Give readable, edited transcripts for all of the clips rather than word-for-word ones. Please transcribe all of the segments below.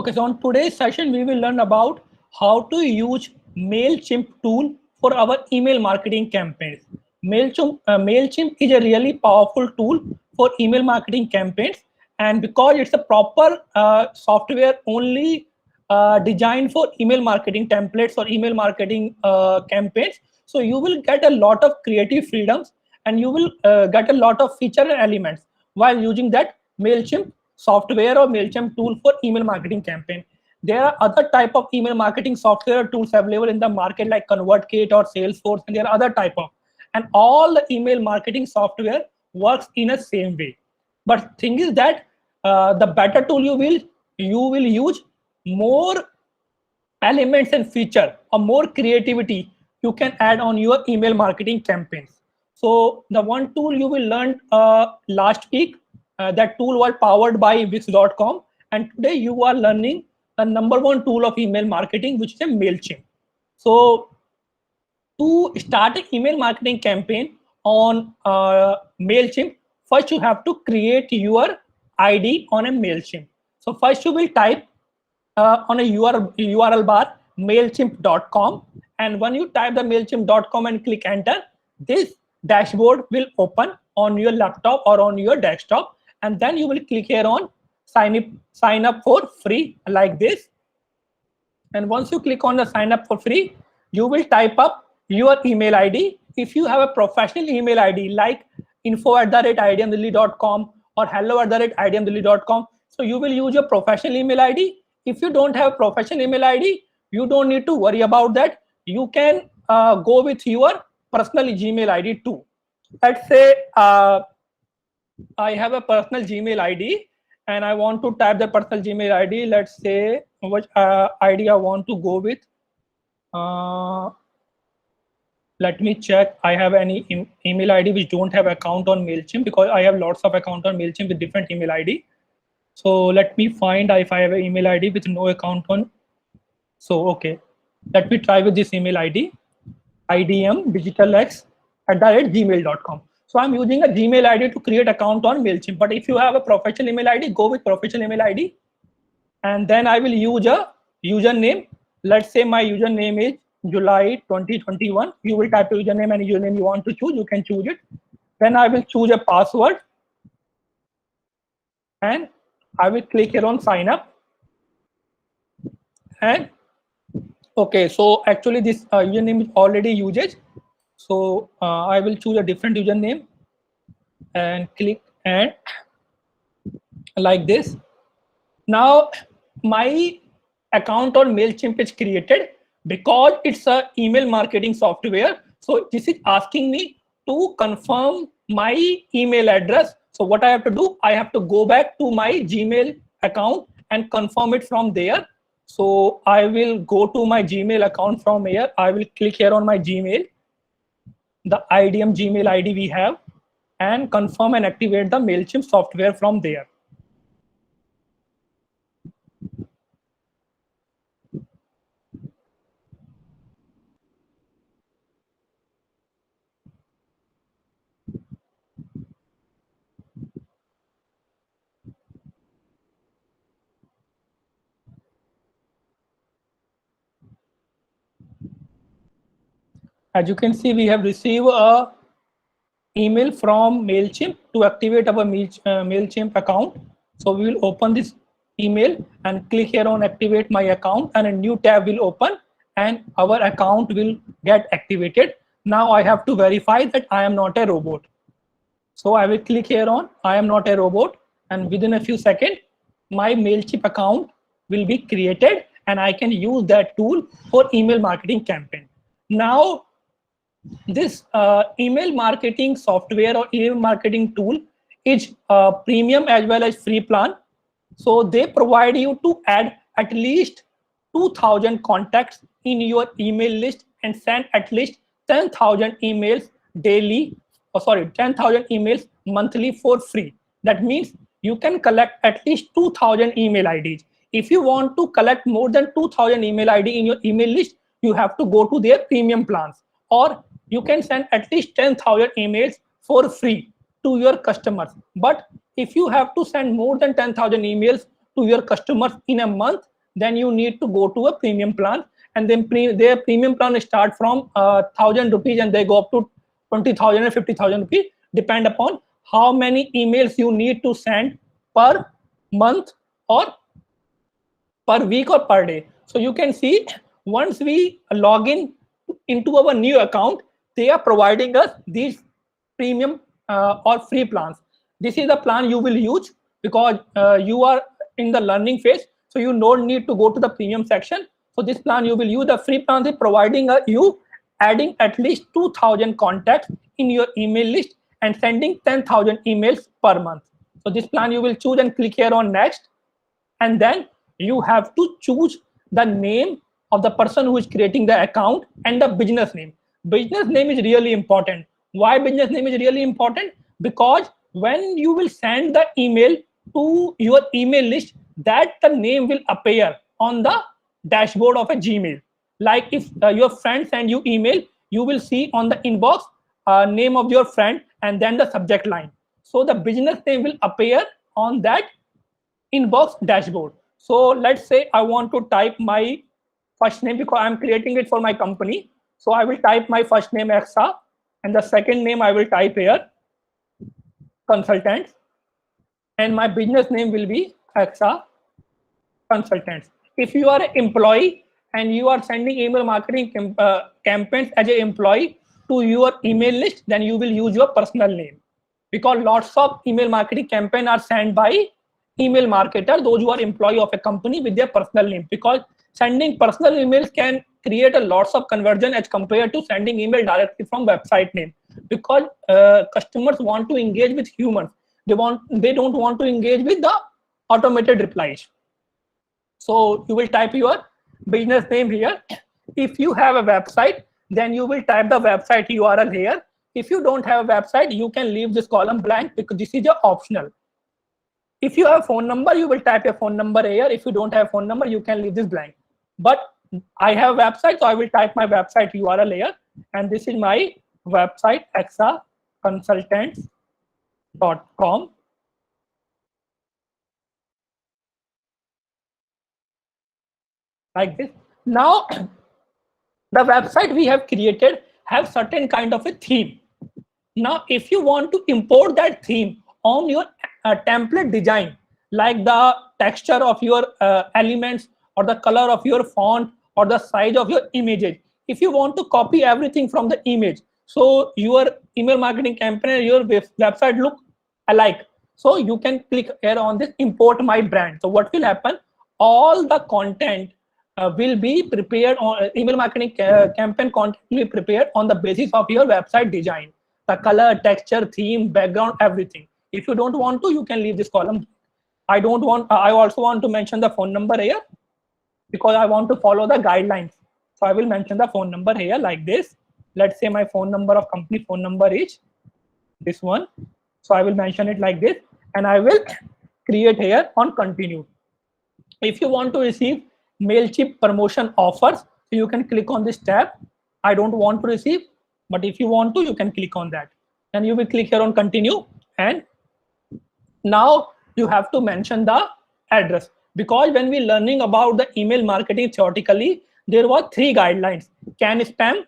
Okay, so on today's session, we will learn about how to use MailChimp tool for our email marketing campaigns. MailChimp is a really powerful tool for email marketing campaigns, and because it's a proper software only designed for email marketing templates or email marketing campaigns, so you will get a lot of creative freedoms and you will get a lot of feature and elements while using that MailChimp software or MailChimp tool for email marketing campaign. There are other type of email marketing software tools available in the market like ConvertKit or Salesforce, and there are other type of, and all the email marketing software works in a same way. But thing is that the better tool you will use, more elements and feature or more creativity you can add on your email marketing campaigns. So the one tool you will learn last week, that tool was powered by Wix.com, and today you are learning the number one tool of email marketing, which is a MailChimp. So to start an email marketing campaign on MailChimp, first you have to create your ID on a MailChimp. So first you will type on a URL bar MailChimp.com, and when you type the MailChimp.com and click enter, this dashboard will open on your laptop or on your desktop, and then you will click here on sign up for free like this. And once you click on the sign up for free, you will type up your email ID. If you have a professional email ID like info@idmdelhi.com or hello@idmdelhi.com, so you will use your professional email ID. If you don't have a professional email ID, you don't need to worry about that. You can go with your personal Gmail ID too. Let's say I have a personal Gmail ID and I want to type the personal Gmail ID. Let's say which ID I want to go with. Let me check. I have any email ID which don't have account on MailChimp, because I have lots of account on MailChimp with different email ID. So let me find if I have an email ID with no account on. So okay, let me try with this email ID, idmdigitalx@gmail.com. So I'm using a Gmail ID to create account on MailChimp. But if you have a professional email ID, go with professional email ID. And then I will use a username. Let's say my username is July 2021. You will type a username, and username you want to choose, you can choose it. Then I will choose a password, and I will click here on sign up. And okay, so actually this username is already used. So I will choose a different username and click and like this. Now my account on MailChimp is created because it's a email marketing software. So this is asking me to confirm my email address. So what I have to do, I have to go back to my Gmail account and confirm it from there. So I will go to my Gmail account from here. I will click here on my Gmail, the IDM Gmail ID we have, and confirm and activate the MailChimp software from there. As you can see, we have received a email from MailChimp to activate our MailChimp account. So we will open this email and click here on activate my account, and a new tab will open and our account will get activated. Now I have to verify that I am not a robot. So I will click here on I am not a robot, and within a few seconds, my MailChimp account will be created and I can use that tool for email marketing campaign. Now, this email marketing software or email marketing tool is premium as well as free plan. So they provide you to add at least 2,000 contacts in your email list and send at least 10,000 emails daily, 10,000 emails monthly for free. That means you can collect at least 2,000 email IDs. If you want to collect more than 2,000 email ID in your email list, you have to go to their premium plans, or you can send at least 10,000 emails for free to your customers. But if you have to send more than 10,000 emails to your customers in a month, then you need to go to a premium plan, and then their premium plan start from 1,000 rupees and they go up to 20,000 and 50,000 rupees, depend upon how many emails you need to send per month or per week or per day. So you can see once we log in into our new account, they are providing us these premium or free plans. This is the plan you will use because you are in the learning phase, so you don't need to go to the premium section. So this plan you will use. The free plan is providing you adding at least 2,000 contacts in your email list and sending 10,000 emails per month. So this plan you will choose and click here on next, and then you have to choose the name of the person who is creating the account and the business name. Business name is really important. Why business name is really important? Because when you will send the email to your email list, that the name will appear on the dashboard of a Gmail. Like if your friend send you email, you will see on the inbox name of your friend and then the subject line. So the business name will appear on that inbox dashboard. So let's say I want to type my first name because I'm creating it for my company. So I will type my first name Exa, and the second name I will type here consultants, and my business name will be Exa consultants. If you are an employee and you are sending email marketing campaigns as an employee to your email list, then you will use your personal name, because lots of email marketing campaigns are sent by email marketer, those who are employee of a company, with their personal name, because sending personal emails can create a lots of conversion as compared to sending email directly from website name, because customers want to engage with humans. They don't want to engage with the automated replies. So you will type your business name here. If you have a website, then you will type the website URL here. If you don't have a website, you can leave this column blank because this is your optional. If you have a phone number, you will type your phone number here. If you don't have a phone number, you can leave this blank. But I have a website, so I will type my website URL here. And this is my website, exaconsultants.com. Like this. Now, the website we have created have certain kind of a theme. Now, if you want to import that theme on your template design, like the texture of your elements or the color of your font or the size of your images, if you want to copy everything from the image, so your email marketing campaign and your website look alike, so you can click here on this import my brand. So what will happen? All the content will be prepared on email marketing campaign content will be prepared on the basis of your website design, the color, texture, theme, background, everything. If you don't want to, you can leave this column. I also want to mention the phone number here because I want to follow the guidelines. So I will mention the phone number here like this. Let's say my phone number of company phone number is this one. So I will mention it like this, and I will create here on continue. If you want to receive MailChimp promotion offers, so you can click on this tab. I don't want to receive, but if you want to, you can click on that. And you will click here on continue. And now you have to mention the address, because when we learning about the email marketing theoretically, there were 3 guidelines: CAN spam,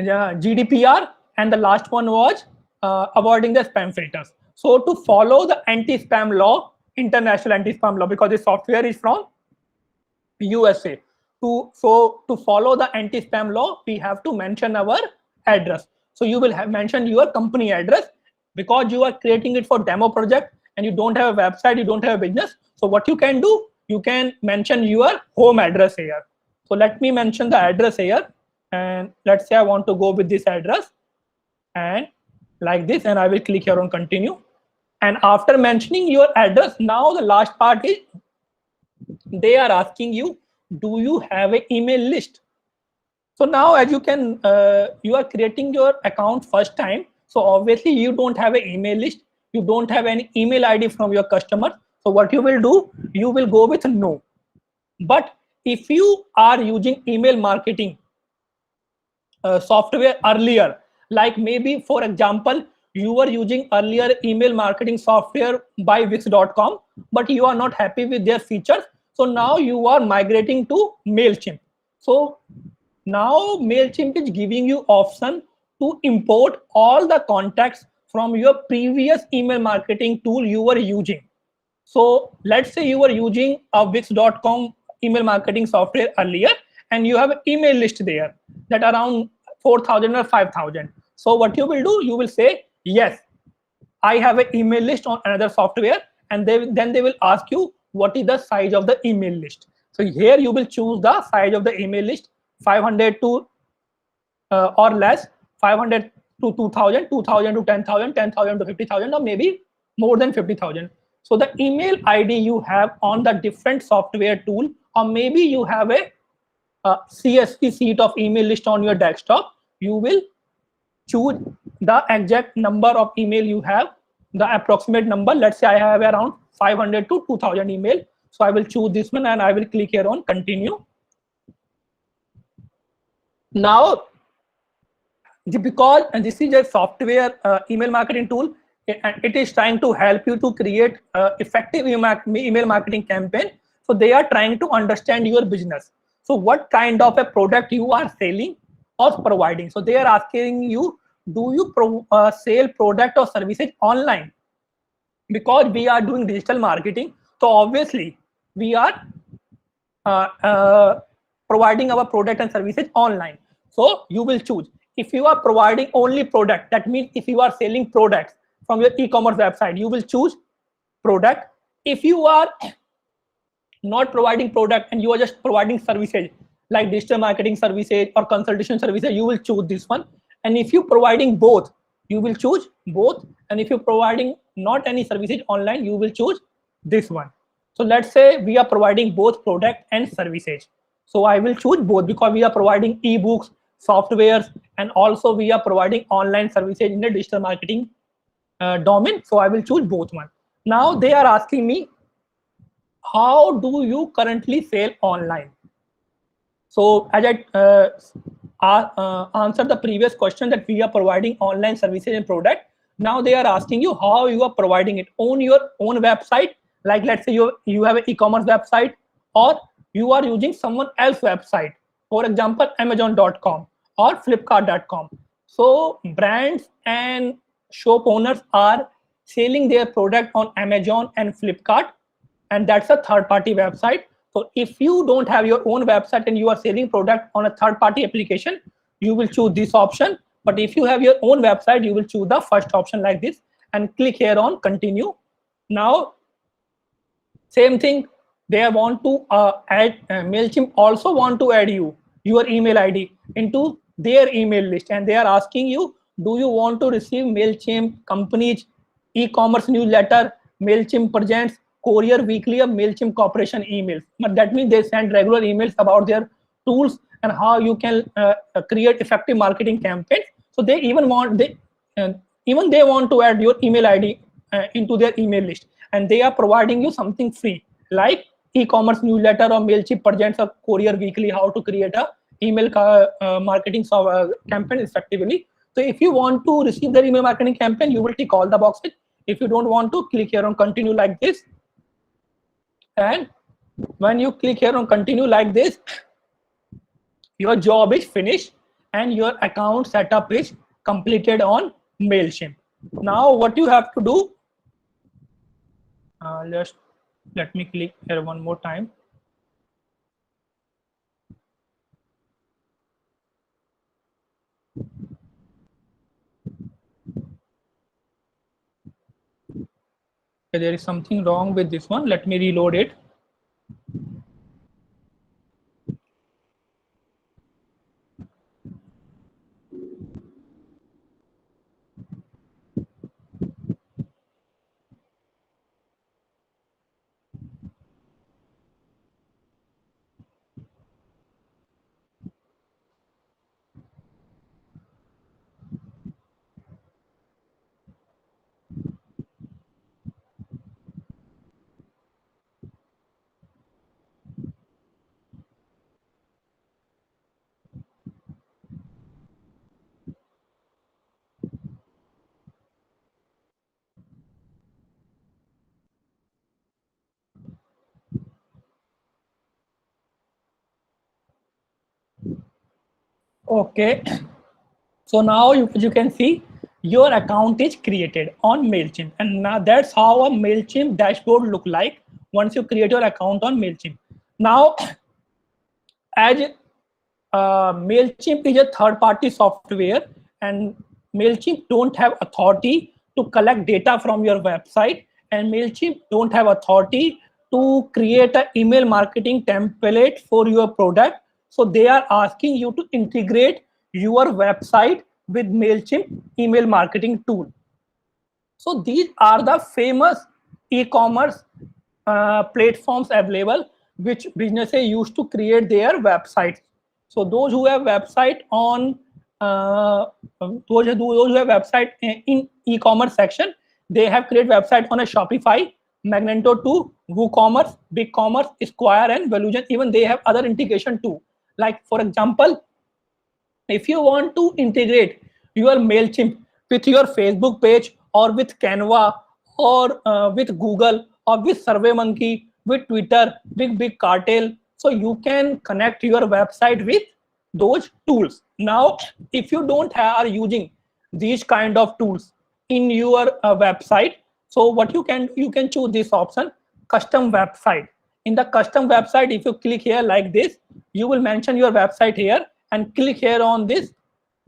GDPR, and the last one was avoiding the spam filters. So to follow the anti-spam law, international anti-spam law, because this software is from USA. To follow the anti-spam law, we have to mention our address. So you will have mentioned your company address, because you are creating it for demo project and you don't have a website, you don't have a business. So what you can do, you can mention your home address here. So let me mention the address here, and let's say I want to go with this address and like this, and I will click here on continue. And after mentioning your address, now the last part is they are asking you, do you have an email list? So now as you can, you are creating your account first time. So obviously you don't have an email list. You don't have any email ID from your customer. So what you will do, you will go with no. But if you are using email marketing software earlier, like maybe for example, you were using earlier email marketing software by Wix.com, but you are not happy with their features. So now you are migrating to MailChimp. So now MailChimp is giving you option to import all the contacts from your previous email marketing tool you were using. So let's say you were using a Wix.com email marketing software earlier, and you have an email list there that around 4,000 or 5,000. So what you will do, you will say, yes, I have an email list on another software, and then they will ask you what is the size of the email list. So here you will choose the size of the email list, 500 to or less, 500 to 2,000, 2,000 to 10,000, 10,000 to 50,000, or maybe more than 50,000. So the email ID you have on the different software tool, or maybe you have a CSV sheet of email list on your desktop, you will choose the exact number of email you have, the approximate number. Let's say I have around 500 to 2,000 email. So I will choose this one and I will click here on continue. Now, because this is a software email marketing tool, and it is trying to help you to create effective email marketing campaign. So they are trying to understand your business. So what kind of a product you are selling or providing. So they are asking you, do you sell product or services online? Because we are doing digital marketing, so obviously we are uh, uh, providing our product and services online. So you will choose. If you are providing only product, that means if you are selling products from your e-commerce website, you will choose product. If you are not providing product and you are just providing services like digital marketing services or consultation services, you will choose this one. And if you providing both, you will choose both. And if you're providing not any services online, you will choose this one. So let's say we are providing both product and services, so I will choose both because we are providing ebooks, softwares, and also we are providing online services in the digital marketing domain. So I will choose both one. Now they are asking me, how do you currently sell online? So as I answered the previous question that we are providing online services and product, now they are asking you how you are providing it on your own website. Like let's say you have an e-commerce website, or you are using someone else's website, for example Amazon.com or Flipkart.com. So brands and shop owners are selling their product on Amazon and Flipkart, and that's a third party website. So if you don't have your own website and you are selling product on a third party application, you will choose this option. But if you have your own website, you will choose the first option like this and click here on continue. Now same thing, they want to add MailChimp also want to add your email ID into their email list, and they are asking you, do you want to receive MailChimp company's e-commerce newsletter, MailChimp presents courier weekly or MailChimp corporation emails? But that means they send regular emails about their tools and how you can create effective marketing campaigns. So they even want uh, they want to add your email ID into their email list, and they are providing you something free like e-commerce newsletter or MailChimp presents a courier weekly, how to create a email marketing campaign effectively. So if you want to receive their email marketing campaign, you will tick all the boxes. If you don't want to, click here on continue like this. And when you click here on continue like this, your job is finished and your account setup is completed on MailChimp. Now what you have to do, just let me click here one more time. Okay, there is something wrong with this one. Let me reload it. Okay. So now you can see your account is created on MailChimp. And now that's how a MailChimp dashboard look like once you create your account on MailChimp. Now, as MailChimp is a third-party software, and MailChimp don't have authority to collect data from your website, and MailChimp don't have authority to create an email marketing template for your product. So they are asking you to integrate your website with MailChimp email marketing tool. So these are the famous e-commerce platforms available which businesses use to create their websites. So those who have website on those who have website in e-commerce section, they have created website on a Shopify, Magento 2, WooCommerce, BigCommerce, Square, and Velusion. Even they have other integration too. Like for example, if you want to integrate your MailChimp with your Facebook page or with Canva or with Google or with SurveyMonkey, with Twitter, with Big Cartel, so you can connect your website with those tools. Now, if you don't have, are using these kind of tools in your website, so what you can choose this option, custom website. In the custom website, if you click here like this, you will mention your website here and click here on this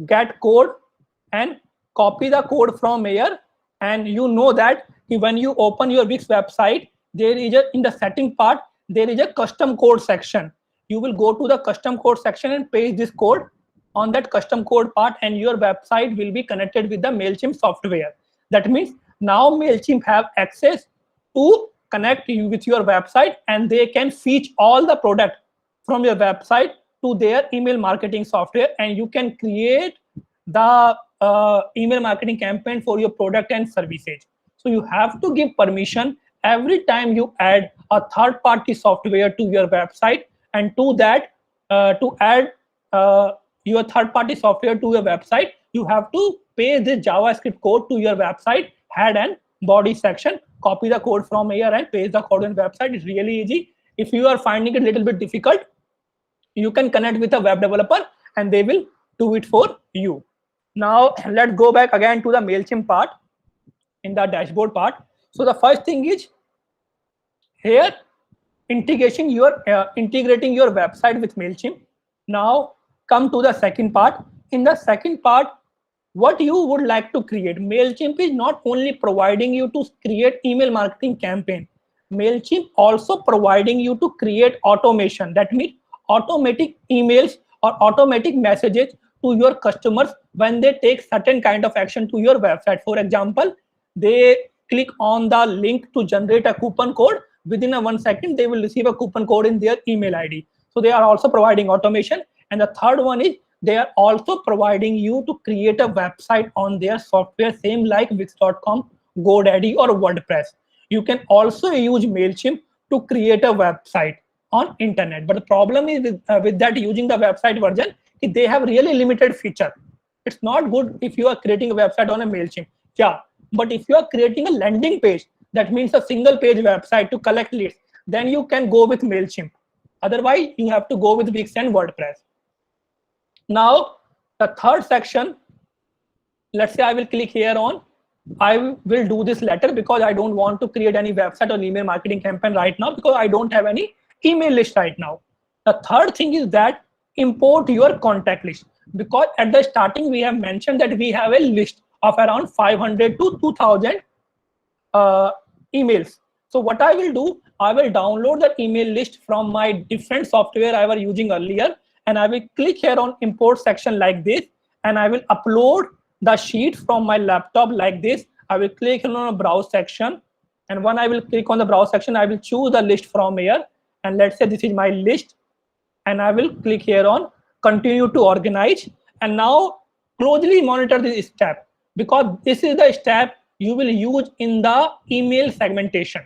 get code and copy the code from here. And you know that when you open your Wix website, there is a, in the setting part, there is a custom code section. You will go to the custom code section and paste this code on that custom code part, and your website will be connected with the MailChimp software. That means now MailChimp have access to connect you with your website, and they can fetch all the product from your website to their email marketing software, and you can create the email marketing campaign for your product and services. So you have to give permission every time you add a third party software to your website, and to that to add your third party software to your website, you have to paste this JavaScript code to your website head and body section. Copy the code from here and paste the code on the website. It's really easy. If you are finding it a little bit difficult, you can connect with a web developer and they will do it for you. Now let's go back again to the MailChimp part in the dashboard part. So the first thing is here integrating your website with MailChimp. Now come to the second part. In the second part, what you would like to create. MailChimp is not only providing you to create email marketing campaign. MailChimp also providing you to create automation. That means automatic emails or automatic messages to your customers when they take certain kind of action to your website. For example, they click on the link to generate a coupon code. Within a 1 second, they will receive a coupon code in their email ID. So they are also providing automation. And the third one is they are also providing you to create a website on their software, same like Wix.com, GoDaddy, or WordPress. You can also use MailChimp to create a website on internet. But the problem is with that using the website version, they have really limited feature. It's not good if you are creating a website on a MailChimp. Yeah, but if you are creating a landing page, that means a single page website to collect leads, then you can go with MailChimp. Otherwise, you have to go with Wix and WordPress. Now, the third section, let's say I will click here on, I will do this later because I don't want to create any website or email marketing campaign right now because I don't have any email list right now. The third thing is that import your contact list, because at the starting we have mentioned that we have a list of around 500 to 2000 emails. So what I will do, I will download the email list from my different software I was using earlier, and I will click here on import section like this, and I will upload the sheet from my laptop like this. I will click on a browse section, and when I will click on the browse section, I will choose the list from here, and let's say this is my list, and I will click here on continue to organize. And now closely monitor this step, because this is the step you will use in the email segmentation.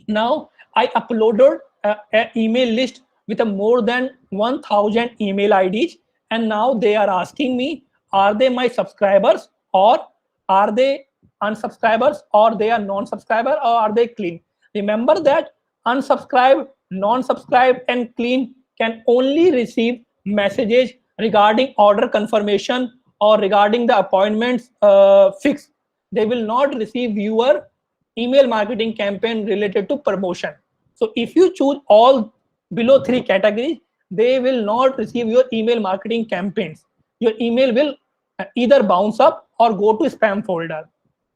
Now I uploaded an email list with a more than 1000 email IDs, and now they are asking me, are they my subscribers, or are they unsubscribers, or they are non-subscriber, or are they clean? Remember that unsubscribed, non-subscribed, and clean can only receive messages regarding order confirmation or regarding the appointments fixed, they will not receive your email marketing campaign related to promotion. So if you choose all below 3 categories, they will not receive your email marketing campaigns. Your email will either bounce up or go to spam folder.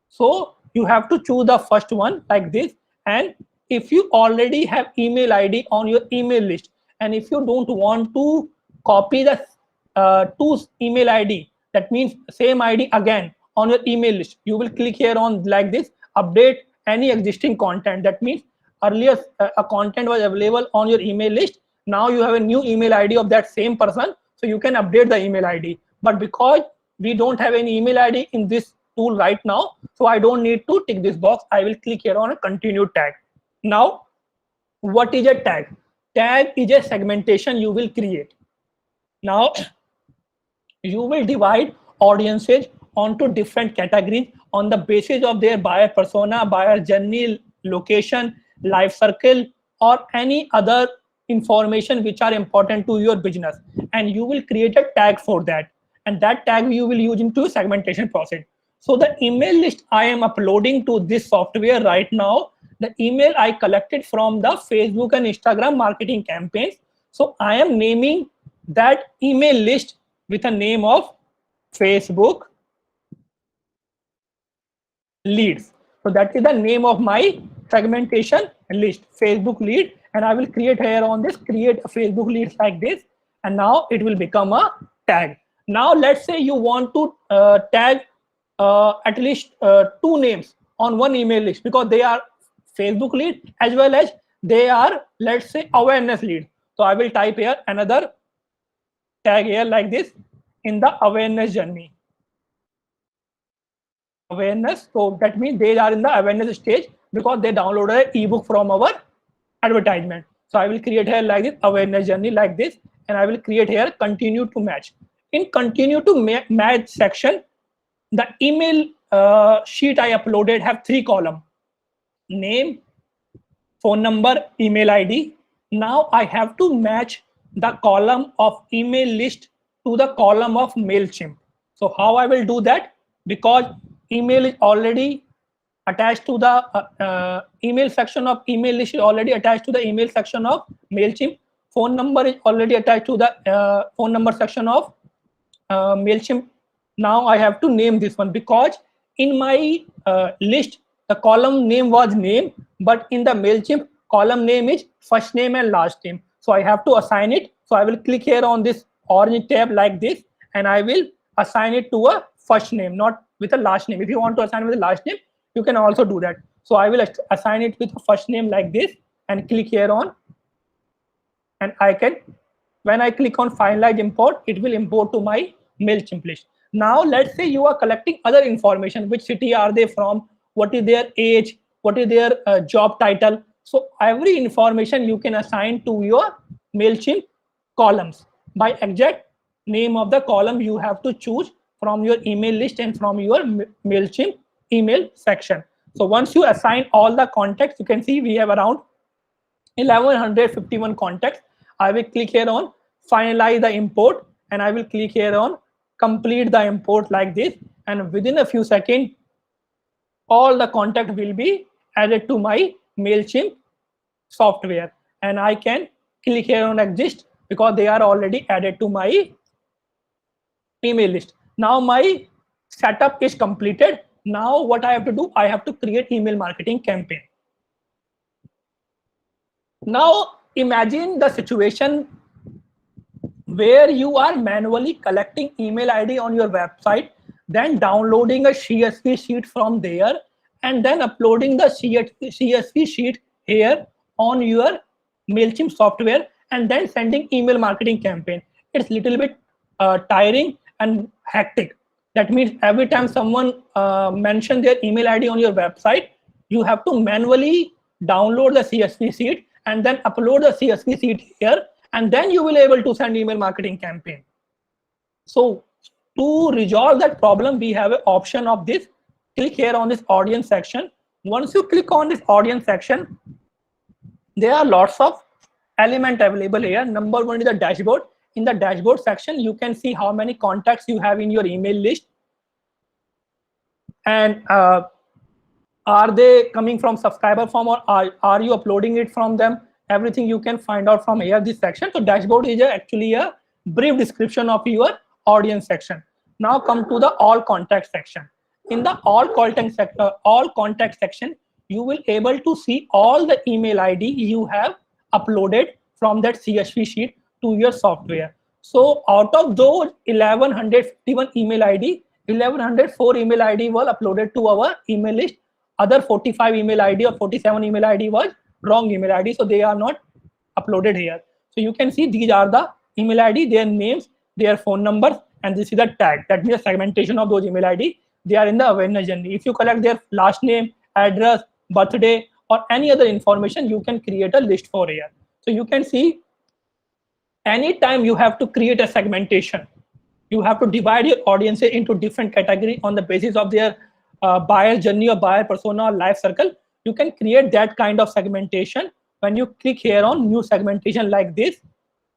So you have to choose the first one like this. And if you already have email ID on your email list, and if you don't want to copy the two email ID, that means same ID again on your email list, you will click here on like this, update any existing content. That means earlier a content was available on your email list. Now you have a new email ID of that same person, so you can update the email ID. But because we don't have any email ID in this tool right now, so I don't need to tick this box. I will click here on a continue tag. Now, what is a tag? Tag is a segmentation you will create. Now, you will divide audiences onto different categories on the basis of their buyer persona, buyer journey, location, life circle, or any other information which are important to your business. And you will create a tag for that. And that tag you will use into segmentation process. So the email list I am uploading to this software right now, the email I collected from the Facebook and Instagram marketing campaigns. So I am naming that email list with a name of Facebook leads. So that is the name of my segmentation list, Facebook lead. And I will create here on this, create a Facebook leads like this. And now it will become a tag. Now let's say you want to tag at least 2 names on one email list, because they are Facebook lead as well as they are, let's say, awareness lead. So I will type here another tag here like this in the awareness journey. Awareness, so that means they are in the awareness stage because they downloaded an ebook from our advertisement. So I will create here like this awareness journey like this, and I will create here continue to match. In continue to match section, the email sheet I uploaded have 3 columns: name, phone number, email ID. Now I have to match the column of email list to the column of MailChimp. So how I will do that? Because email is already attached to the email section of email list is already attached to the email section of MailChimp. Phone number is already attached to the phone number section of MailChimp. Now I have to name this one, because in my list the column name was name, but in the MailChimp column name is first name and last name. So I have to assign it. So I will click here on this orange tab like this, and I will assign it to a first name, not with a last name. If you want to assign with a last name, you can also do that. So I will assign it with a first name like this and click here on, and I can, when I click on finalize import, it will import to my MailChimp list. Now let's say you are collecting other information: which city are they from, what is their age, what is their job title. So every information you can assign to your MailChimp columns by exact name of the column you have to choose from your email list and from your MailChimp email section. So once you assign all the contacts, you can see we have around 1151 contacts. I will click here on finalize the import, and I will click here on complete the import like this, and within a few seconds all the contact will be added to my MailChimp software, and I can click here on exist because they are already added to my email list. Now my setup is completed. Now what I have to do, I have to create email marketing campaign. Now imagine the situation where you are manually collecting email ID on your website, then downloading a CSV sheet from there, and then uploading the CSV sheet here on your MailChimp software, and then sending email marketing campaign. It's a little bit tiring and hectic. That means every time someone mentions their email ID on your website, you have to manually download the CSV sheet and then upload the CSV sheet here, and then you will be able to send email marketing campaign. So to resolve that problem, we have an option of this. Click here on this audience section. Once you click on this audience section, there are lots of elements available here. Number one is the dashboard. in the dashboard section, you can see how many contacts you have in your email list, and are they coming from subscriber form, or are you uploading it from them? Everything you can find out from here, this section. So dashboard is actually a brief description of your audience section. Now come to the all contact section. In the all contact section, you will able to see all the email ID you have uploaded from that CSV sheet to your software. So out of those 1151 email ID, 1104 email ID were uploaded to our email list. Other 45 email ID or 47 email ID was wrong email ID, so they are not uploaded here. So you can see these are the email ID, their names, their phone numbers, and this is the tag. That means segmentation of those email ID. They are in the awareness journey. If you collect their last name, address, birthday, or any other information, you can create a list for here. So you can see anytime you have to create a segmentation, you have to divide your audiences into different categories on the basis of their buyer journey or buyer persona or life circle. You can create that kind of segmentation when you click here on new segmentation like this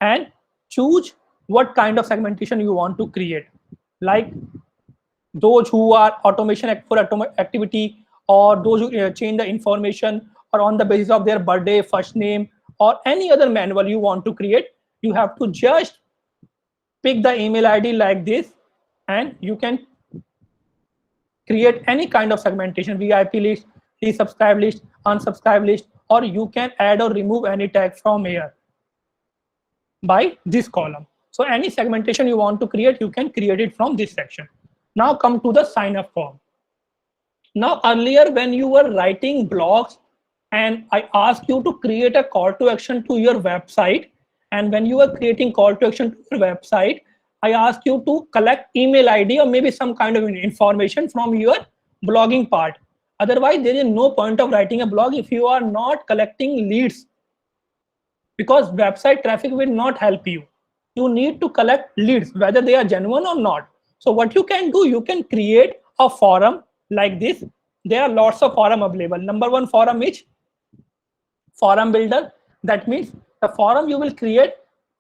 and choose what kind of segmentation you want to create, like those who are automation for activity, or those who change the information, or on the basis of their birthday, first name, or any other manual you want to create. You have to just pick the email ID like this, and you can create any kind of segmentation: VIP list, resubscribe list, unsubscribe list, or you can add or remove any tag from here by this column. So any segmentation you want to create, you can create it from this section. Now come to the sign up form. Now earlier when you were writing blogs and I asked you to create a call to action to your website, and when you were creating call to action to your website, I asked you to collect email ID or maybe some kind of information from your blogging part. Otherwise, there is no point of writing a blog if you are not collecting leads, because website traffic will not help you. You need to collect leads, whether they are genuine or not. So what you can do, you can create a forum like this. There are lots of forum available. Number one forum is forum builder. That means the forum you will create,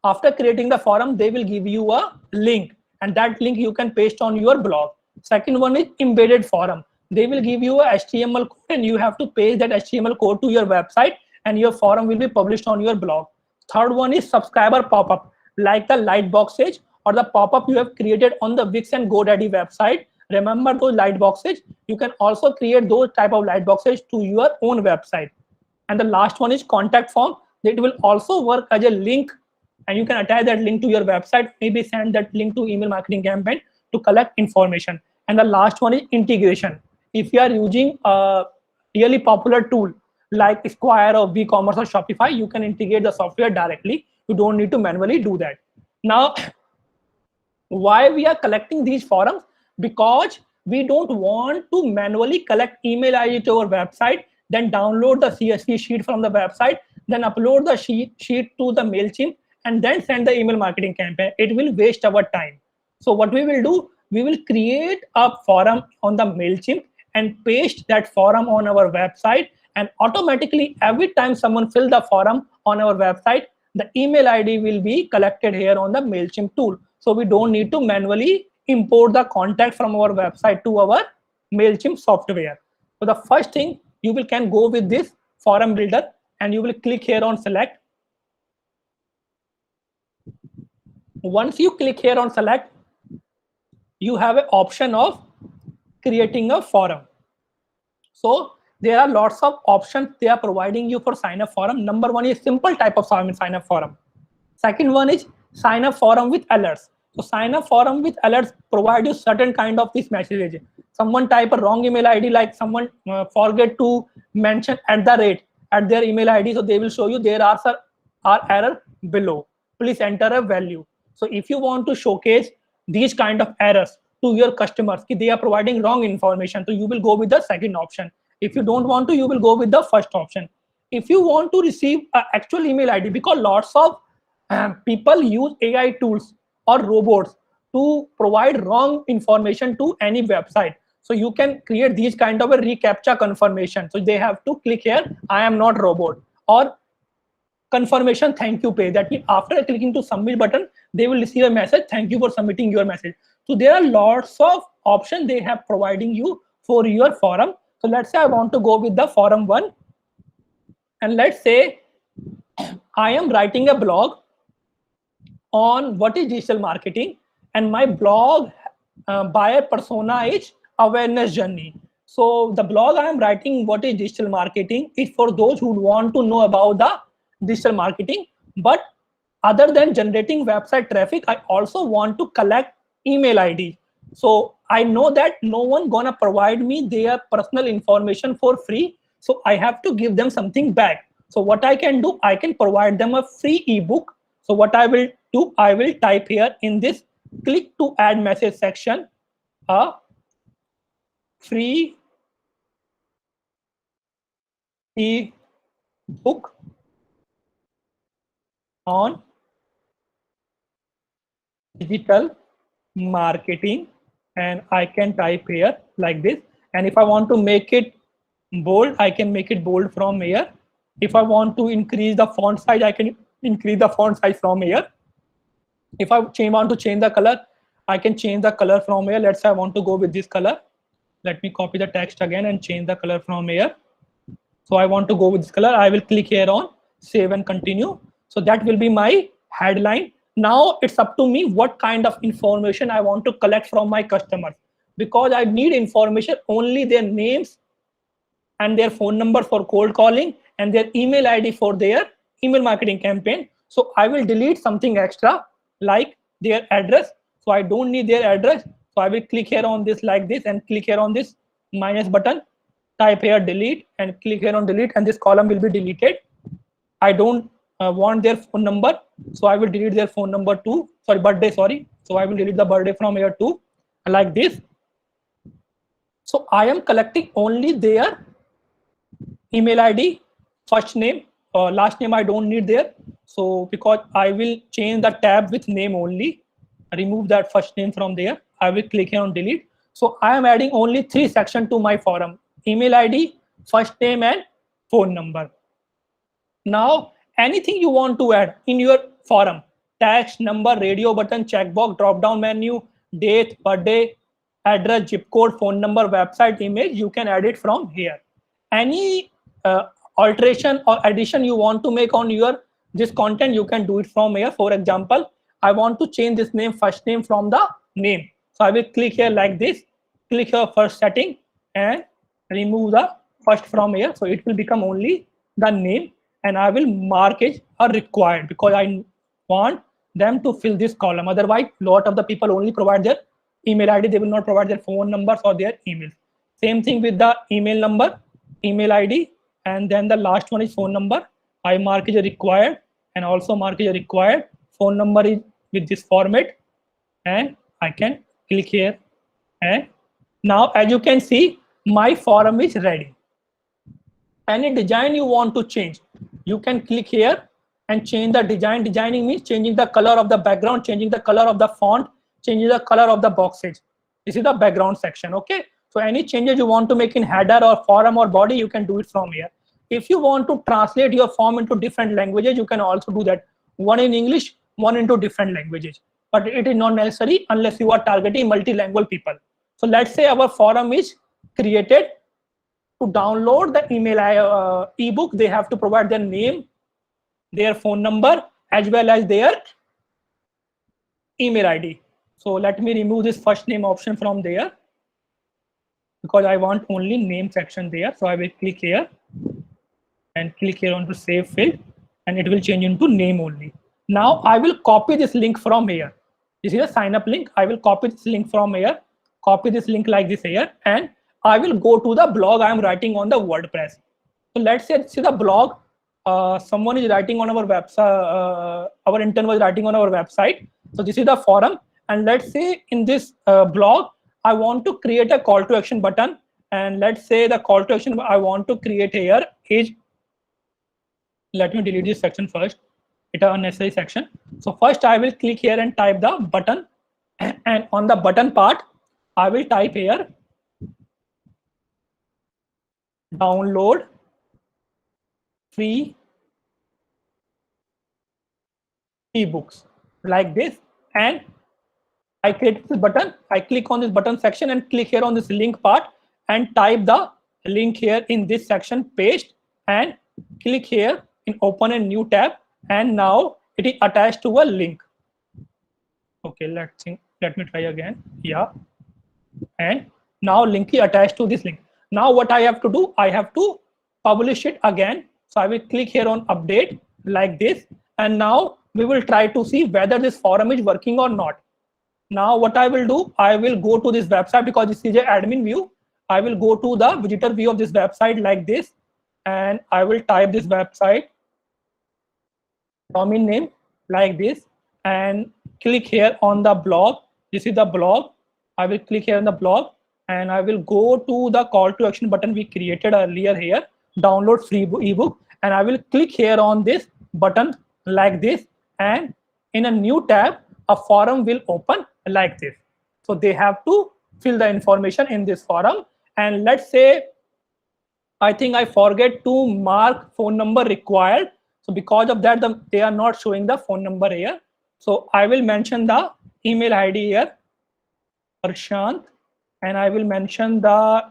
after creating the forum, they will give you a link, and that link you can paste on your blog. Second one is embedded forum. They will give you a HTML code, and you have to paste that HTML code to your website, and your forum will be published on your blog. Third one is subscriber pop-up, like the light boxes or the pop-up you have created on the Wix and GoDaddy website. Remember those light boxes? You can also create those type of light boxes to your own website. And the last one is contact form. It will also work as a link, and you can attach that link to your website, maybe send that link to email marketing campaign to collect information. And the last one is integration. If you are using a really popular tool like Square or WooCommerce or Shopify, you can integrate the software directly. You don't need to manually do that. Now, why we are collecting these forums? Because we don't want to manually collect email ID to our website, then download the CSV sheet from the website, then upload the sheet to the MailChimp, and then send the email marketing campaign. It will waste our time. So what we will do, we will create a forum on the MailChimp and paste that forum on our website, and automatically every time someone fills the forum on our website, the email ID will be collected here on the MailChimp tool. So we don't need to manually import the contact from our website to our MailChimp software. So the first thing, you can go with this forum builder, and you will click here on select. Once you click here on select, you have an option of creating a forum. So there are lots of options they are providing you for sign up forum. Number one is simple type of sign up forum. Second one is sign up forum with alerts. So sign up forum with alerts provide you certain kind of this message. Someone type a wrong email ID, like someone forget to mention @ at their email ID, so they will show you there are error below. Please enter a value. So if you want to showcase these kind of errors to your customers, they are providing wrong information, so you will go with the second option. If you don't want to, you will go with the first option. If you want to receive an actual email ID, because lots of people use AI tools or robots to provide wrong information to any website. So you can create these kind of a reCAPTCHA confirmation. So they have to click here, I am not robot, or confirmation thank you page. That means after clicking to submit button, they will receive a message, thank you for submitting your message. So there are lots of options they have providing you for your forum. So let's say I want to go with the forum one, and let's say I am writing a blog on what is digital marketing, and my blog buyer persona is awareness journey. So the blog I am writing what is digital marketing is for those who want to know about the digital marketing. But other than generating website traffic, I also want to collect email ID. So I know that no one gonna provide me their personal information for free, so I have to give them something back. So what I can do, I can provide them a free ebook. So what I will do, I will type here in this click to add message section a free ebook on digital marketing, and I can type here like this. And if I want to make it bold, I can make it bold from here. If I want to increase the font size, I can increase the font size from here. If I want to change the color, I can change the color from here. Let's say I want to go with this color. Let me copy the text again and change the color from here. So I want to go with this color. I will click here on save and continue. So that will be my headline. Now it's up to me what kind of information I want to collect from my customers, because I need information only their names and their phone number for cold calling and their email ID for their email marketing campaign. So I will delete something extra like their address. So I don't need their address. So I will click here on this like this and click here on this minus button, type here delete and click here on delete, and this column will be deleted. I don't want their phone number, so I will delete their phone number too. Sorry, birthday, sorry. So I will delete the birthday from here too, like this. So I am collecting only their email ID, first name, last name I don't need there. So because I will change the tab with name only, remove that first name from there. I will click here on delete. So I am adding only 3 sections to my forum: email ID, first name, and phone number. Now anything you want to add in your forum: text, number, radio button, checkbox, drop down menu, date, birthday, address, zip code, phone number, website, image, you can add it from here. Any alteration or addition you want to make on your this content, you can do it from here. For example, I want to change this name, first name, from the name. So I will click here like this, click here first setting, and remove the first from here. So it will become only the name, and I will mark it a required because I want them to fill this column. Otherwise, lot of the people only provide their email ID. They will not provide their phone numbers or their email. Same thing with the email number, email ID, and then the last one is phone number. I mark it a required and also mark it a required. Phone number is with this format, and I can click here. And now as you can see, my forum is ready. Any design you want to change, you can click here and change the design. Designing means changing the color of the background, changing the color of the font, changing the color of the boxes. This is the background section. Okay, so any changes you want to make in header or forum or body, you can do it from here. If you want to translate your form into different languages, you can also do that, one in English, one into different languages, but it is not necessary unless you are targeting multilingual people. So let's say our forum is created. To download the email ebook, they have to provide their name, their phone number, as well as their email ID. So let me remove this first name option from there because I want only name section there. So I will click here and click here on to save field, and it will change into name only. Now I will copy this link from here. This is a sign up link. I will copy this link from here, copy this link like this here, and I will go to the blog I am writing on the WordPress. So let's say this is the blog. Someone is writing on our website. Our intern was writing on our website. So this is the forum. And let's say in this blog, I want to create a call to action button. And let's say the call to action I want to create here is, let me delete this section first. It's an unnecessary section. So first I will click here and type the button. And on the button part, I will type here download free ebooks like this, and I create this button. I click on this button section and click here on this link part and type the link here in this section, paste, and click here in open a new tab, and now it is attached to a link. Okay, let's see. Let me try again. Yeah, and now link is attached to this link. Now what I have to do, I have to publish it again. So I will click here on update like this, and now we will try to see whether this forum is working or not. Now what I will do, I will go to this website because this is an admin view. I will go to the visitor view of this website like this, and I will type this website domain name like this, and click here on the blog. This is the blog. I will click here on the blog, and I will go to the call to action button we created earlier here, download free ebook, and I will click here on this button like this, and in a new tab, a forum will open like this. So they have to fill the information in this forum, and let's say I think I forget to mark phone number required. So because of that, they are not showing the phone number here. So I will mention the email ID here, Prashant, and I will mention the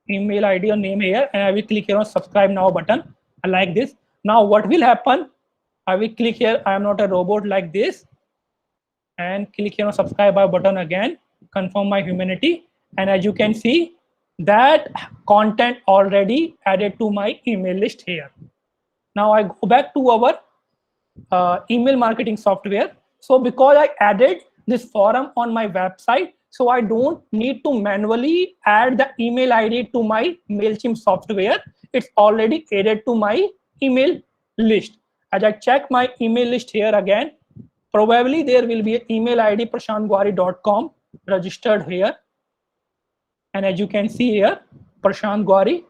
email ID or name here, and I will click here on subscribe now button like this. Now what will happen? I will click here, I am not a robot like this, and click here on subscribe button again, confirm my humanity, and as you can see, that content already added to my email list here. Now I go back to our email marketing software. So because I added this forum on my website, so I don't need to manually add the email ID to my MailChimp software. It's already added to my email list. As I check my email list here again, probably there will be an email ID prashantgwari.com registered here. And as you can see here, Prashant Gwari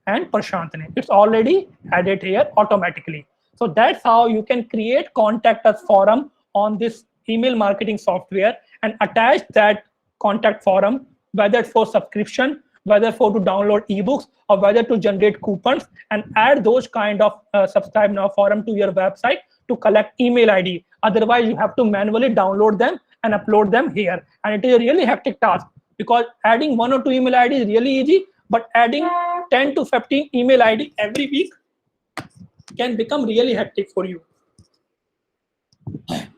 and Prashant name. It's already added here automatically. So that's how you can create contact us forum on this email marketing software and attach that contact forum, whether for subscription, whether for to download ebooks, or whether to generate coupons, and add those kind of subscribe now forum to your website to collect email ID. Otherwise, you have to manually download them and upload them here. And it is a really hectic task, because adding 1 or 2 email ID is really easy, but adding 10 to 15 email ID every week can become really hectic for you.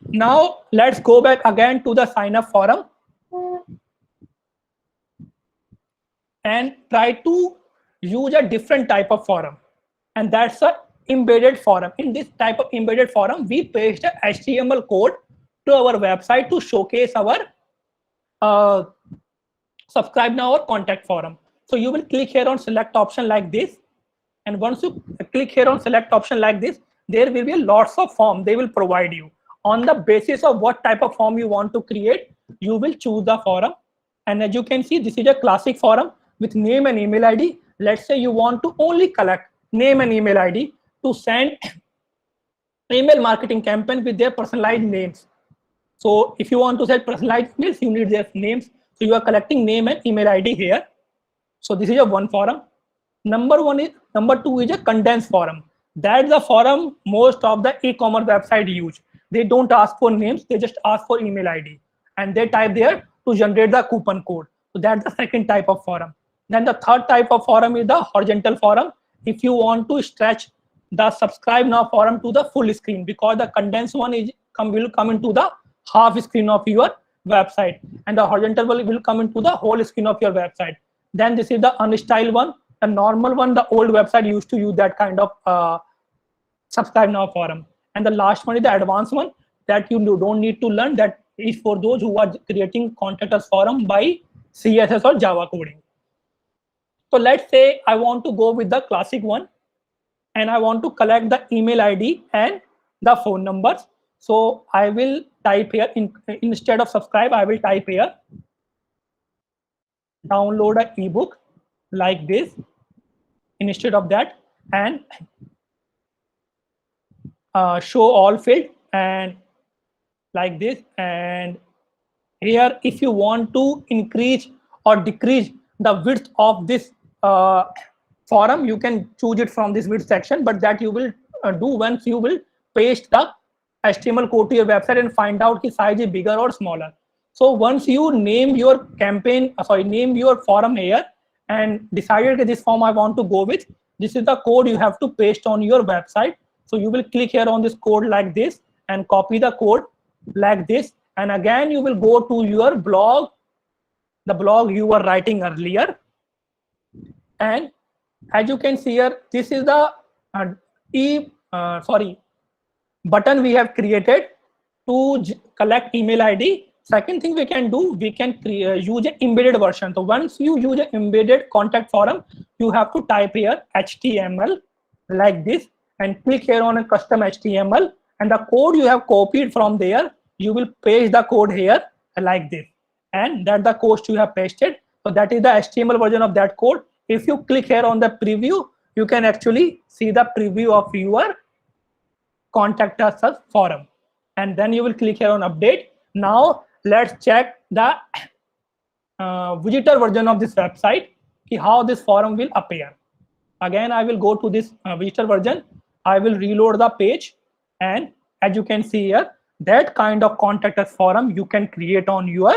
Now let's go back again to the sign up forum and try to use a different type of forum, and that's a embedded forum. In this type of embedded forum, we paste a HTML code to our website to showcase our subscribe now or contact forum. So you will click here on select option like this, and once you click here on select option like this, there will be lots of form they will provide you. On the basis of what type of form you want to create, you will choose the forum. And as you can see, this is a classic forum with name and email ID. Let's say you want to only collect name and email ID to send email marketing campaign with their personalized names. So if you want to set personalized emails, you need their names. So you are collecting name and email ID here. So this is a one forum. Number two is a condensed forum. That's the forum most of the e-commerce website use. They don't ask for names, they just ask for email ID, and they type there to generate the coupon code. So that's the second type of forum. Then the third type of forum is the horizontal forum. If you want to stretch the subscribe now forum to the full screen, because the condensed one will come into the half screen of your website, and the horizontal will come into the whole screen of your website. Then this is the unstyled one. The normal one, the old website used to use that kind of subscribe now forum. And the last one is the advanced one that you don't need to learn. That is for those who are creating contact us forum by CSS or Java coding. So let's say I want to go with the classic one, and I want to collect the email ID and the phone numbers. So I will type here, instead of subscribe, I will type here download an ebook like this instead of that, and show all field and like this. And here, if you want to increase or decrease the width of this forum, you can choose it from this width section, but that you will do once you will paste the HTML code to your website and find out the size is bigger or smaller. So once you name your campaign, name your forum here and decided that this form I want to go with, this is the code you have to paste on your website. So you will click here on this code like this and copy the code like this. And again, you will go to your blog, the blog you were writing earlier. And as you can see here, this is the button we have created to collect email ID. Second thing we can do, we can use an embedded version. So once you use an embedded contact form, you have to type here HTML like this and click here on a custom HTML, and the code you have copied from there, you will paste the code here like this, and that the code you have pasted. So that is the HTML version of that code. If you click here on the preview, you can actually see the preview of your contact us forum, and then you will click here on update. Now let's check the visitor version of this website, how this forum will appear. Again, I will go to this visitor version. I will reload the page, and as you can see here, that kind of contact us forum you can create on your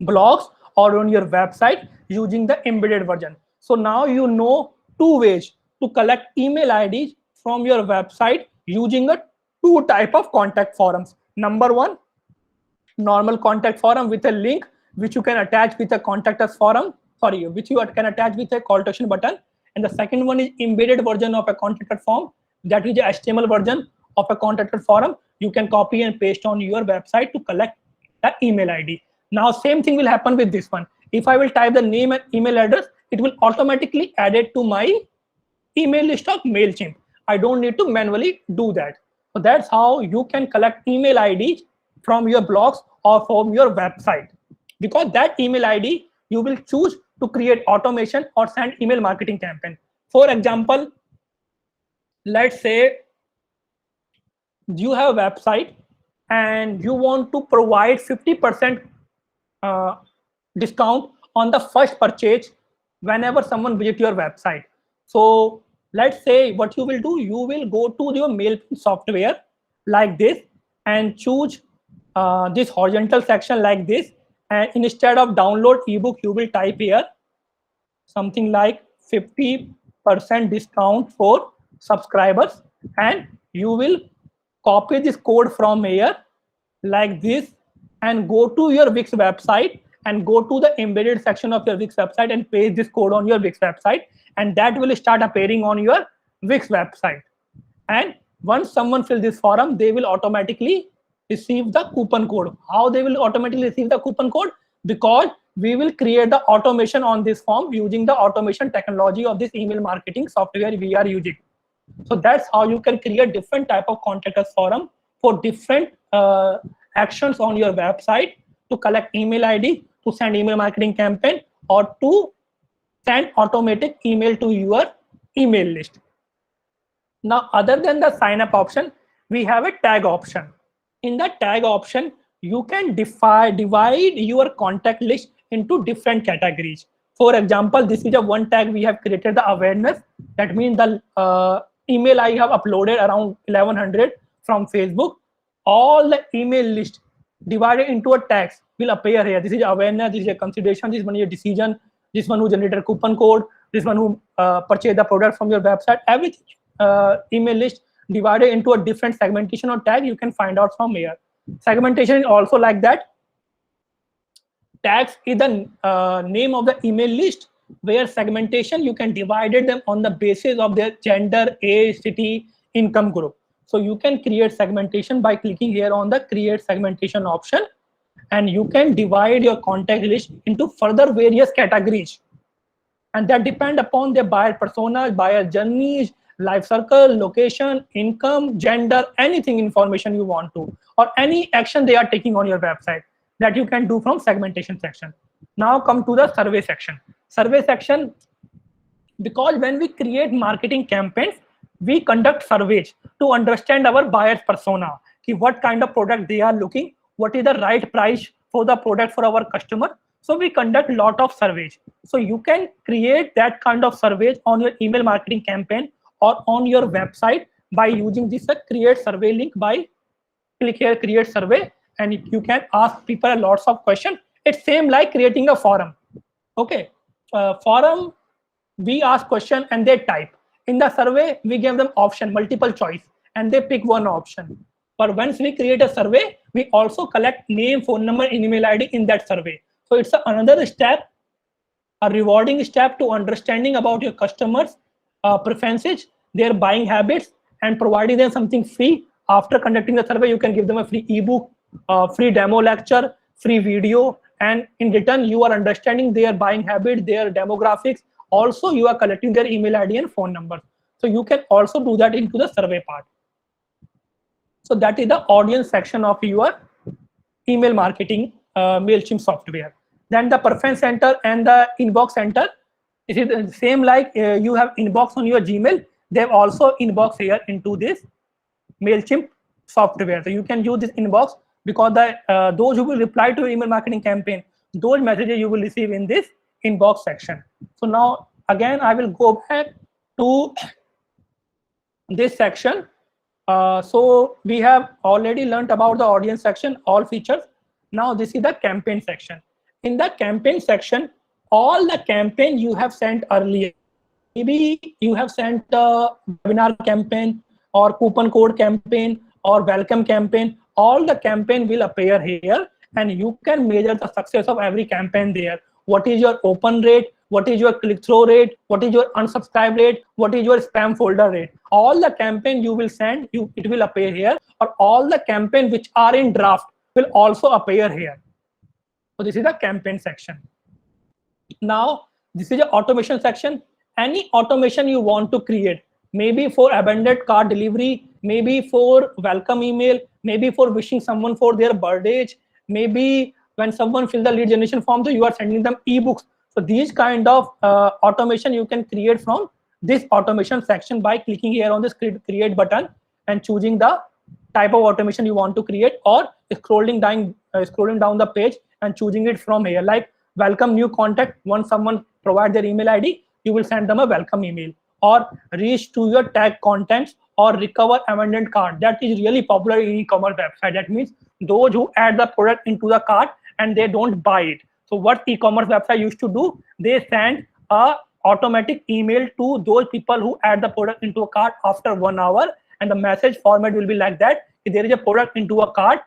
blogs or on your website using the embedded version. So now you know two ways to collect email IDs from your website using a two type of contact forums. Number one, normal contact forum with a link which you can attach with a contact us forum, which you can attach with a call to action button. And the second one is embedded version of a contacted form, that is the HTML version of a contacted forum. You can copy and paste on your website to collect the email ID. Now same thing will happen with this one. If I will type the name and email address, it will automatically add it to my email list of MailChimp. I don't need to manually do that. So that's how you can collect email IDs from your blogs or from your website, because that email ID you will choose to create automation or send email marketing campaign. For example, let's say you have a website and you want to provide 50% discount on the first purchase whenever someone visits your website. So let's say what you will do, you will go to your mail software like this and choose this horizontal section like this, and instead of download ebook, you will type here something like 50% discount for subscribers, and you will copy this code from here like this and go to your Wix website and go to the embedded section of your Wix website and paste this code on your Wix website, and that will start appearing on your Wix website. And once someone fills this form, they will automatically receive the coupon code. How they will automatically receive the coupon code? Because we will create the automation on this form using the automation technology of this email marketing software we are using. So that's how you can create different type of contact us forum for different actions on your website to collect email ID, to send email marketing campaign, or to send automatic email to your email list. Now, other than the sign up option, we have a tag option. In the tag option, you can divide your contact list into different categories. For example, this is a one tag we have created, the awareness. That means the email I have uploaded around 1100 from Facebook, all the email list divided into a tags will appear here. This is awareness, this is a consideration, this one is a decision, this one who generated a coupon code, this one who purchased the product from your website. Every email list divided into a different segmentation or tag you can find out from here. Segmentation is also like that. Tags is the name of the email list, where segmentation you can divide them on the basis of their gender, age, city, income group. So you can create segmentation by clicking here on the create segmentation option, and you can divide your contact list into further various categories, and that depend upon their buyer personas, buyer journeys, life circle, location, income, gender, anything information you want to, or any action they are taking on your website, that you can do from segmentation section. Now come to the survey section. Survey section, because when we create marketing campaigns, we conduct surveys to understand our buyer's persona, what kind of product they are looking, what is the right price for the product for our customer. So we conduct a lot of surveys. So you can create that kind of surveys on your email marketing campaign or on your website by using this create survey link. By click here, create survey, and you can ask people lots of questions. It's same like creating a forum. Okay, forum, we ask question and they type. In the survey, we give them option, multiple choice, and they pick one option. But once we create a survey, we also collect name, phone number, and email ID in that survey. So it's another step, a rewarding step to understanding about your customers' preferences, their buying habits, and providing them something free. After conducting the survey, you can give them a free ebook, free demo lecture, free video, and in return, you are understanding their buying habit, their demographics. Also, you are collecting their email ID and phone number. So you can also do that into the survey part. So that is the audience section of your email marketing MailChimp software. Then the preference center and the inbox center. It is the same like you have inbox on your Gmail. They have also inbox here into this MailChimp software. So you can use this inbox because those who will reply to your email marketing campaign, those messages you will receive in this inbox section. So now again, I will go back to this section. So we have already learned about the audience section, all features. Now this is the campaign section. In the campaign section, all the campaign you have sent earlier, maybe you have sent a webinar campaign or coupon code campaign or welcome campaign, all the campaign will appear here, and you can measure the success of every campaign there. What is your open rate? What is your click-through rate? What is your unsubscribe rate? What is your spam folder rate? All the campaign you will send, it will appear here, or all the campaign which are in draft will also appear here. So this is the campaign section. Now, this is the automation section. Any automation you want to create, maybe for abandoned cart delivery, maybe for welcome email, maybe for wishing someone for their birthday, maybe when someone fills the lead generation form, so you are sending them ebooks. So these kind of automation you can create from this automation section by clicking here on this create button and choosing the type of automation you want to create, or scrolling down the page and choosing it from here, like welcome new contact. Once someone provides their email ID, you will send them a welcome email, or reach to your tag contents, or recover abandoned cart. That is really popular in e-commerce website. That means those who add the product into the cart and they don't buy it. So what e-commerce website used to do, they send a automatic email to those people who add the product into a cart after 1 hour, and the message format will be like that: if there is a product into a cart,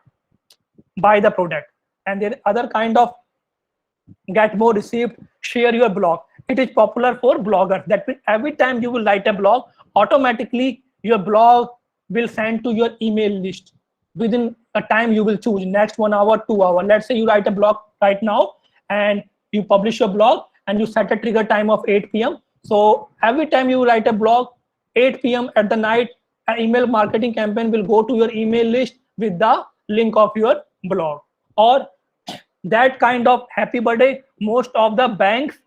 buy the product. And there other kind of get more received, share your blog. It is popular for bloggers. That means every time you will write a blog, automatically your blog will send to your email list within a time you will choose, next 1 hour, 2 hours. Let's say you write a blog right now and you publish your blog and you set a trigger time of 8 p.m. So every time you write a blog, 8 p.m. at the night, an email marketing campaign will go to your email list with the link of your blog. Or that kind of happy birthday, most of the banks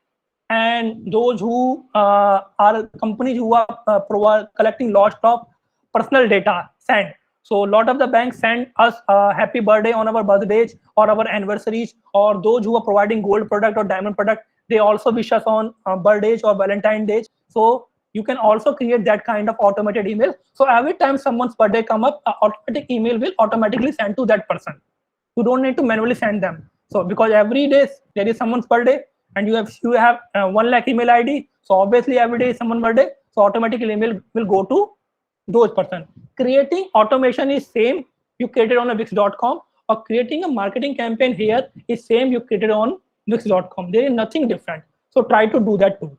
and those who are companies who are collecting lots of personal data send. So a lot of the banks send us happy birthday on our birthdays or our anniversaries, or those who are providing gold product or diamond product, they also wish us on birthdays or Valentine days. So you can also create that kind of automated email. So every time someone's birthday come up, automatic email will automatically send to that person. You don't need to manually send them. So because every day there is someone's birthday and you have 1 lakh email ID, so obviously every day is someone's birthday, so automatically email will go to those person. Creating automation is same you created on a Wix.com, or creating a marketing campaign here is same you created on Wix.com. There is nothing different. So try to do that too.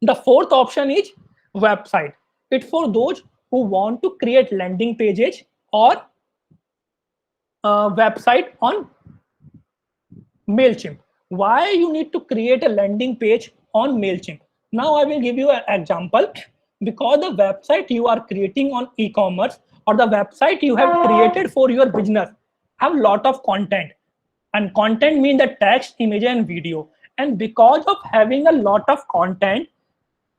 The fourth option is website. It's for those who want to create landing pages or website on MailChimp. Why you need to create a landing page on MailChimp? Now I will give you an example. Because the website you are creating on e-commerce, or the website you have created for your business, have a lot of content, and content means the text, image, and video. And because of having a lot of content,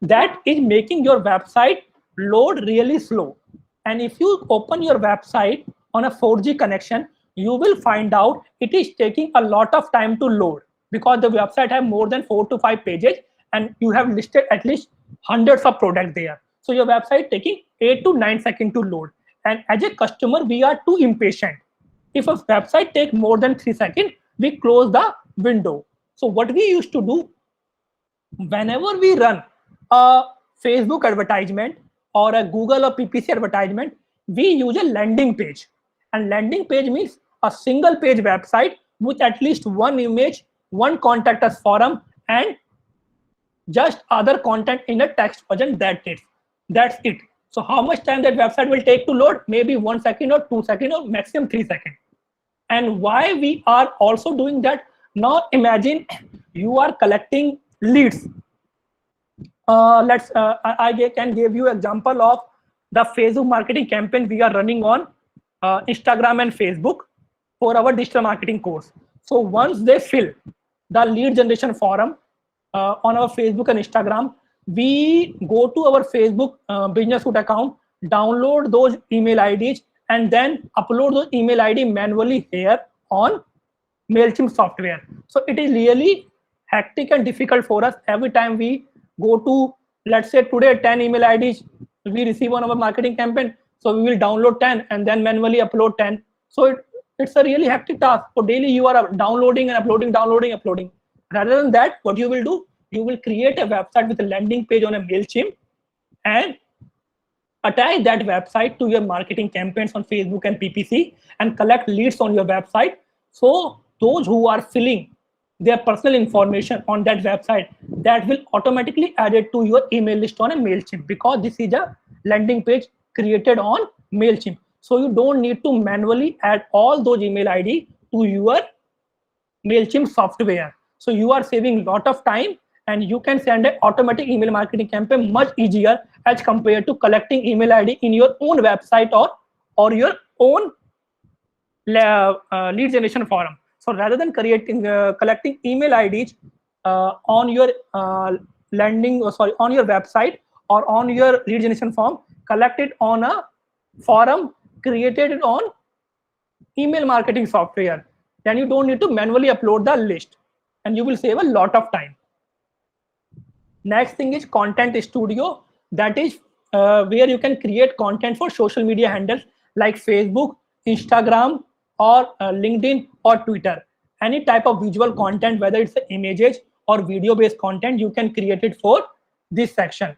that is making your website load really slow. And if you open your website on a 4G connection, you will find out it is taking a lot of time to load, because the website have more than 4 to 5 pages and you have listed at least hundreds of products there. So your website taking 8 to 9 seconds to load. And as a customer, we are too impatient. If a website takes more than 3 seconds, we close the window. So what we used to do, whenever we run a Facebook advertisement or a Google or PPC advertisement, we use a landing page. And landing page means a single page website with at least one image, one contact us forum, and just other content in a text version. That's it. So how much time that website will take to load? Maybe 1 second or 2 seconds or maximum 3 seconds. And why we are also doing that? Now imagine you are collecting leads. I can give you example of the Facebook marketing campaign we are running on Instagram and Facebook for our digital marketing course. So once they fill the lead generation forum on our Facebook and Instagram, we go to our Facebook Business Suite account, download those email IDs, and then upload those email ID manually here on MailChimp software. So it is really hectic and difficult for us every time we go to, let's say today 10 email IDs we receive on our marketing campaign. So we will download 10 and then manually upload 10. So it's a really hectic task. So daily you are downloading and uploading, downloading, uploading. Rather than that, what you will do, you will create a website with a landing page on a MailChimp and attach that website to your marketing campaigns on Facebook and PPC and collect leads on your website. So those who are filling their personal information on that website, that will automatically add it to your email list on a MailChimp, because this is a landing page created on MailChimp. So you don't need to manually add all those email ID to your MailChimp software. So you are saving a lot of time, and you can send an automatic email marketing campaign much easier as compared to collecting email ID in your own website or your own lead generation forum. So rather than collecting email IDs on your on your website or on your lead generation form, collect it on a forum created on email marketing software. Then you don't need to manually upload the list, and you will save a lot of time. Next thing is Content Studio. That is where you can create content for social media handles like Facebook, Instagram, or LinkedIn or Twitter. Any type of visual content, whether it's images or video based content, you can create it for this section.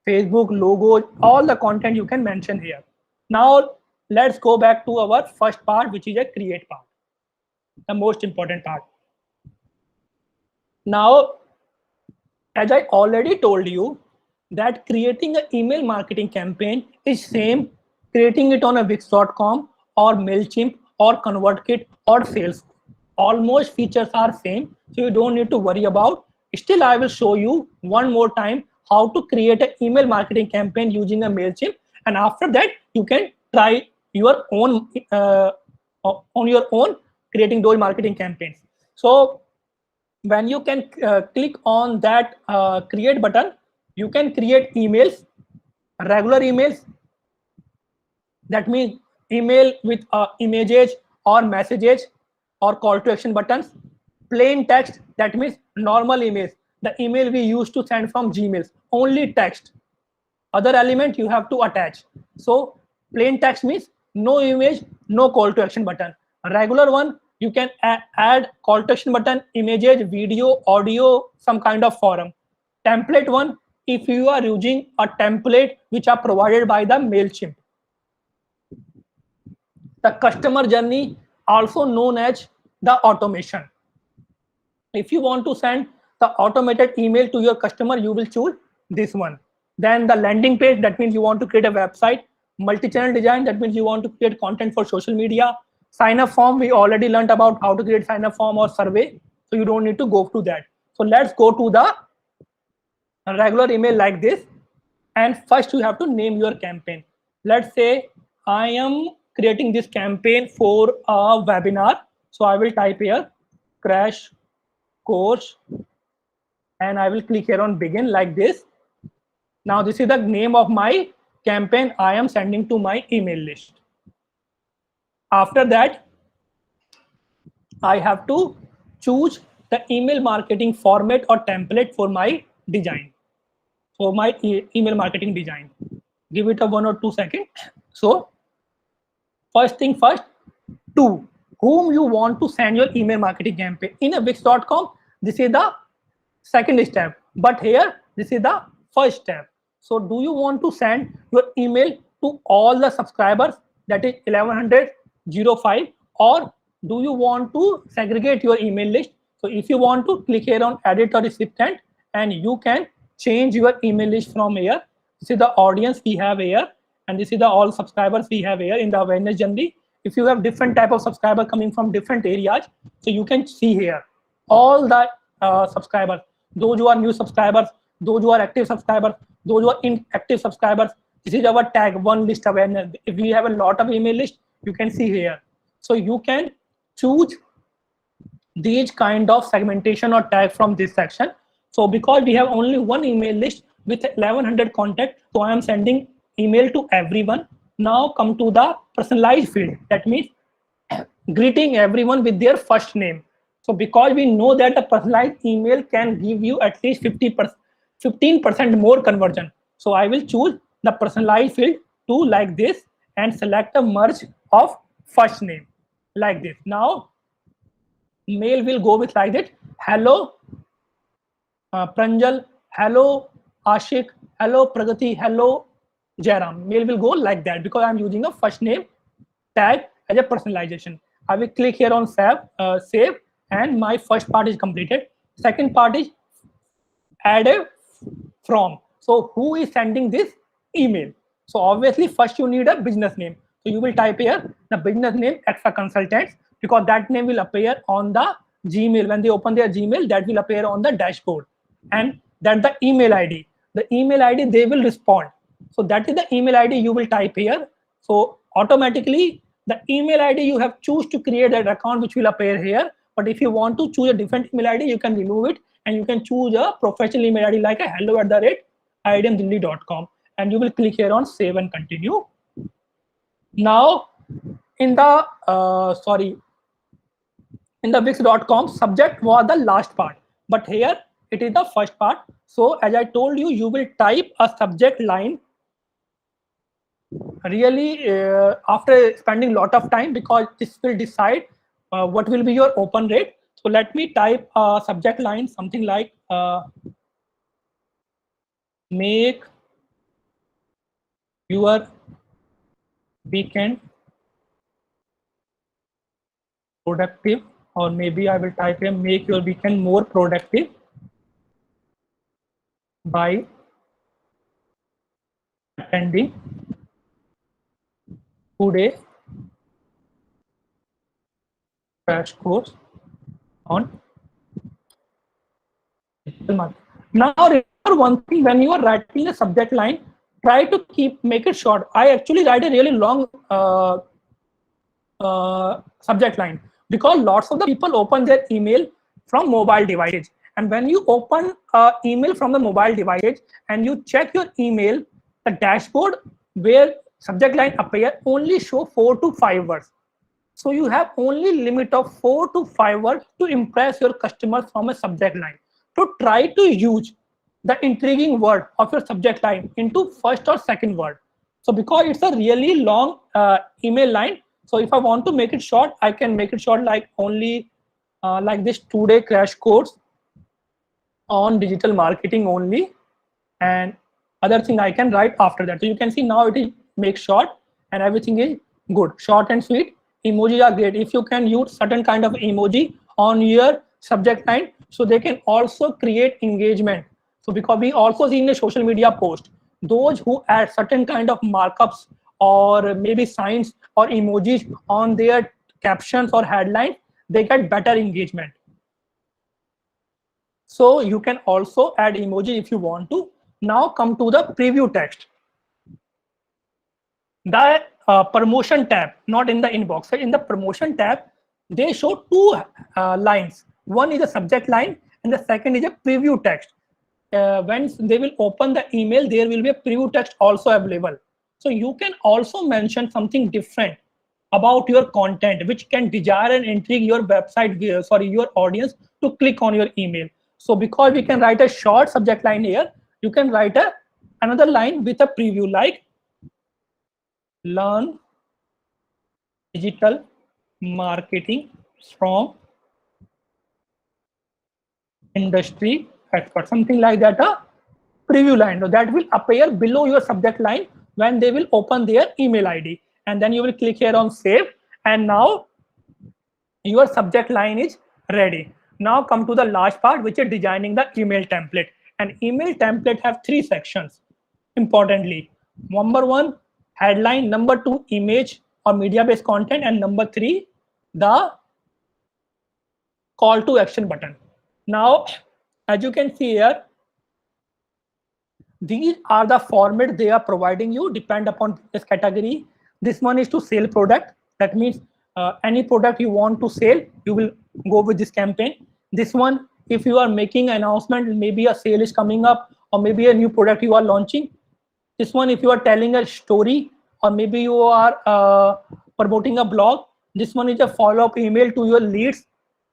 Facebook, logos, all the content you can mention here. Now let's go back to our first part, which is a create part, the most important part. Now, as I already told you, that creating an email marketing campaign is same creating it on a Wix.com or MailChimp or ConvertKit or Sales. Almost features are same, so you don't need to worry about. Still, I will show you one more time how to create an email marketing campaign using a MailChimp, and after that you can try your own on your own creating those marketing campaigns. So when you can click on that create button, you can create emails, regular emails. That means email with images or messages or call to action buttons. Plain text, that means normal emails, the email we used to send from Gmails, only text. Other element you have to attach. So plain text means no image, no call to action button. A regular one, you can add call to action button, images, video, audio, some kind of forum. Template one, if you are using a template which are provided by the MailChimp. The customer journey, also known as the automation. If you want to send the automated email to your customer, you will choose this one. Then the landing page, that means you want to create a website. Multi-channel design, that means you want to create content for social media. Sign up form, we already learned about how to create sign up form or survey, so you don't need to go to that. So let's go to the regular email like this, and first you have to name your campaign. Let's say I am creating this campaign for a webinar, so I will type here crash course and I will click here on begin like this. Now this is the name of my campaign I am sending to my email list. After that, I have to choose the email marketing format or template for my design. for my email marketing design. Give it a 1 or 2 seconds. So first thing first, to whom you want to send your email marketing campaign. In a Wix.com, this is the second step, but here this is the first step. So do you want to send your email to all the subscribers, that is 1105, or do you want to segregate your email list? So if you want to, click here on edit or recipient, and you can change your email list from here. This is the audience we have here, and this is the all subscribers we have here in the awareness journey. If you have different type of subscriber coming from different areas, so you can see here all the subscribers, those who are new subscribers, those who are active subscribers, those who are inactive subscribers. This is our tag, one list awareness. If we have a lot of email list, you can see here. So you can choose these kind of segmentation or tag from this section. So because we have only one email list with 1100 contact, so I am sending email to everyone. Now come to the personalized field. That means greeting everyone with their first name. So because we know that a personalized email can give you at least 15% more conversion. So I will choose the personalized field to like this and select a merge of first name like this. Now mail will go with like that. Hello Pranjal, hello Ashik, hello Pragati, hello Jairam. Mail will go like that because I'm using a first name tag as a personalization. I will click here on save, and my first part is completed. Second part is add a from. So who is sending this email? So obviously first you need a business name. So you will type here the business name Extra Consultants, because that name will appear on the Gmail. When they open their Gmail, that will appear on the dashboard. And then the email ID. The email ID they will respond. So that is the email ID you will type here. So automatically the email ID you have choose to create that account which will appear here. But if you want to choose a different email ID, you can remove it and you can choose a professional email ID like a hello@iimdelhi.com, and you will click here on save and continue. Now in the in the Wix.com, subject was the last part, but here it is the first part. So as I told you, you will type a subject line really after spending a lot of time, because this will decide what will be your open rate. So let me type a subject line, something like make your weekend productive, or maybe I will type here make your weekend more productive by attending today crash course on digital marketing. Now remember one thing, when you are writing a subject line, try to make it short. I actually write a really long subject line because lots of the people open their email from mobile devices, and when you open email from the mobile device and you check your email, the dashboard where subject line appear only show 4 to 5 words. So you have only limit of 4 to 5 words to impress your customers from a subject line. So try to use the intriguing word of your subject line into first or second word. So because it's a really long email line, so if I want to make it short, I can make it short like only like this: today crash course on digital marketing only, and other thing I can write after that. So you can see now it is make short and everything is good, short and sweet. Emojis are great. If you can use certain kind of emoji on your subject line, so they can also create engagement. So because we also see in a social media post, those who add certain kind of markups or maybe signs or emojis on their captions or headlines, they get better engagement. So you can also add emoji if you want to. Now come to the preview text. The promotion tab, not in the inbox. In the promotion tab, they show two lines. One is a subject line and the second is a preview text. When they will open the email, there will be a preview text also available. So you can also mention something different about your content, which can desire and intrigue your website, your audience to click on your email. So because we can write a short subject line here, you can write another line with a preview like learn digital marketing from industry expert, something like that, a preview line. So that will appear below your subject line when they will open their email ID, and then you will click here on save, and now your subject line is ready. Now come to the last part, which is designing the email template. An email template have three sections importantly. Number one, headline. Number two, image or media based content, and number three, the call to action button. Now, as you can see here, these are the format they are providing you depend upon this category. This one is to sell product. That means any product you want to sell, you will go with this campaign. This one, if you are making an announcement, maybe a sale is coming up or maybe a new product you are launching. This one, if you are telling a story or maybe you are promoting a blog. This one is a follow-up email to your leads,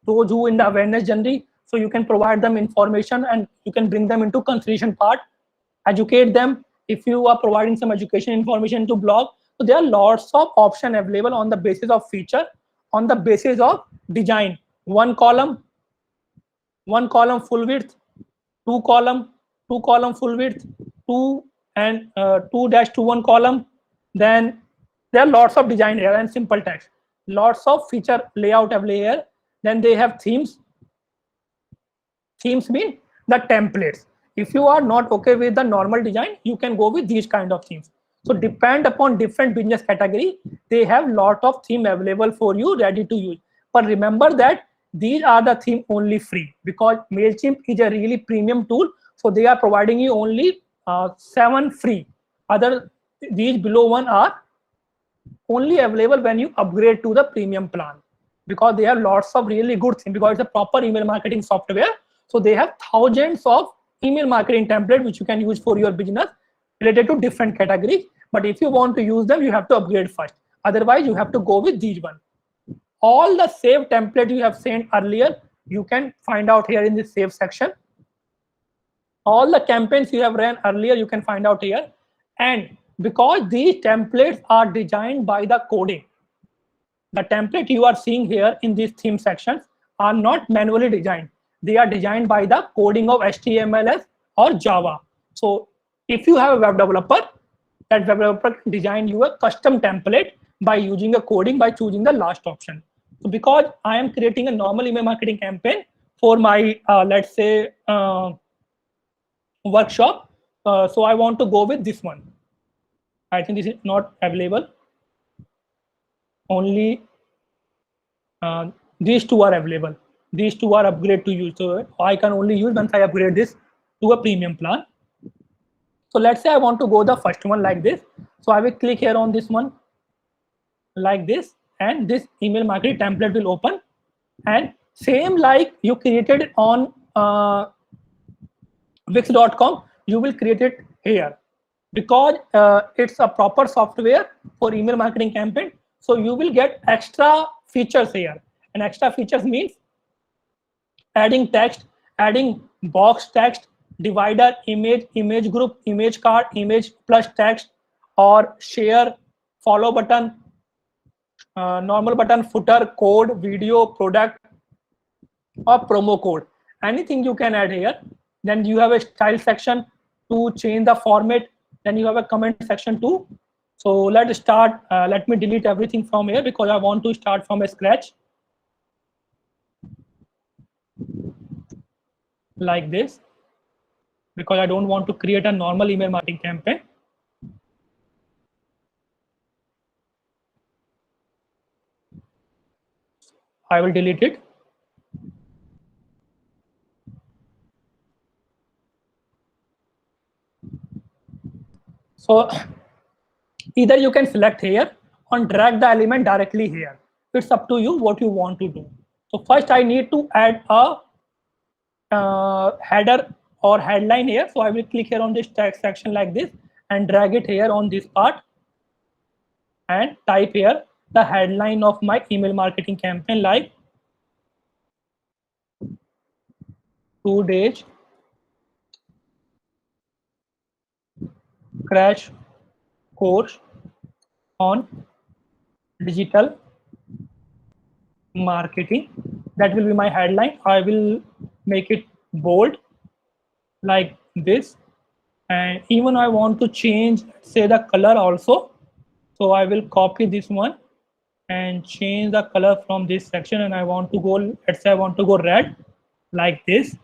those who in the awareness journey. So you can provide them information and you can bring them into consideration part, educate them. If you are providing some education information to blog, so there are lots of options available on the basis of feature, on the basis of design. One column full width, two column full width, two and 2-1 column. Then there are lots of design here and simple text, lots of feature layout available here. Then they have themes. Themes mean the templates. If you are not okay with the normal design, you can go with these kind of themes. So depend upon different business category, they have lot of theme available for you ready to use. But remember that these are the theme only free, because MailChimp is a really premium tool. So they are providing you only 7 free. Other these below one are only available when you upgrade to the premium plan, because they have lots of really good things, because it's a proper email marketing software. So they have thousands of email marketing template which you can use for your business related to different categories. But if you want to use them, you have to upgrade first. Otherwise, you have to go with these one. All the save template you have sent earlier, you can find out here in the save section. All the campaigns you have ran earlier, you can find out here. And because these templates are designed by the coding, the template you are seeing here in these theme sections are not manually designed. They are designed by the coding of HTML or Java. So if you have a web developer, that web developer can design you a custom template by using a coding, by choosing the last option. So because I am creating a normal email marketing campaign for my, let's say, workshop, so I want to go with this one. I think this is not available. Only these two are available. These two are upgrade to use. So I can only use once I upgrade this to a premium plan. So let's say I want to go the first one like this. So I will click here on this one like this, and this email marketing template will open. And same like you created on Wix.com, you will create it here, because it's a proper software for email marketing campaign. So you will get extra features here, and extra features means adding text, adding box text, divider, image group, image card, image plus text, or share, follow button, normal button, footer, code, video, product, or promo code. Anything you can add here. Then you have a style section to change the format. Then you have a comment section too. So let's start. Let me delete everything from here because I want to start from a scratch. Like this, because I don't want to create a normal email marketing campaign. I will delete it. So either you can select here or drag the element directly here. It's up to you what you want to do. So first I need to add a header or headline here. So I will click here on this text section like this and drag it here on this part and type here the headline of my email marketing campaign, like 2 days crash course on digital marketing. That will be my headline. I will make it bold like this, and even I want to change, say, the color also. So I will copy this one and change the color from this section, and I want to go, let's say I want to go red like this.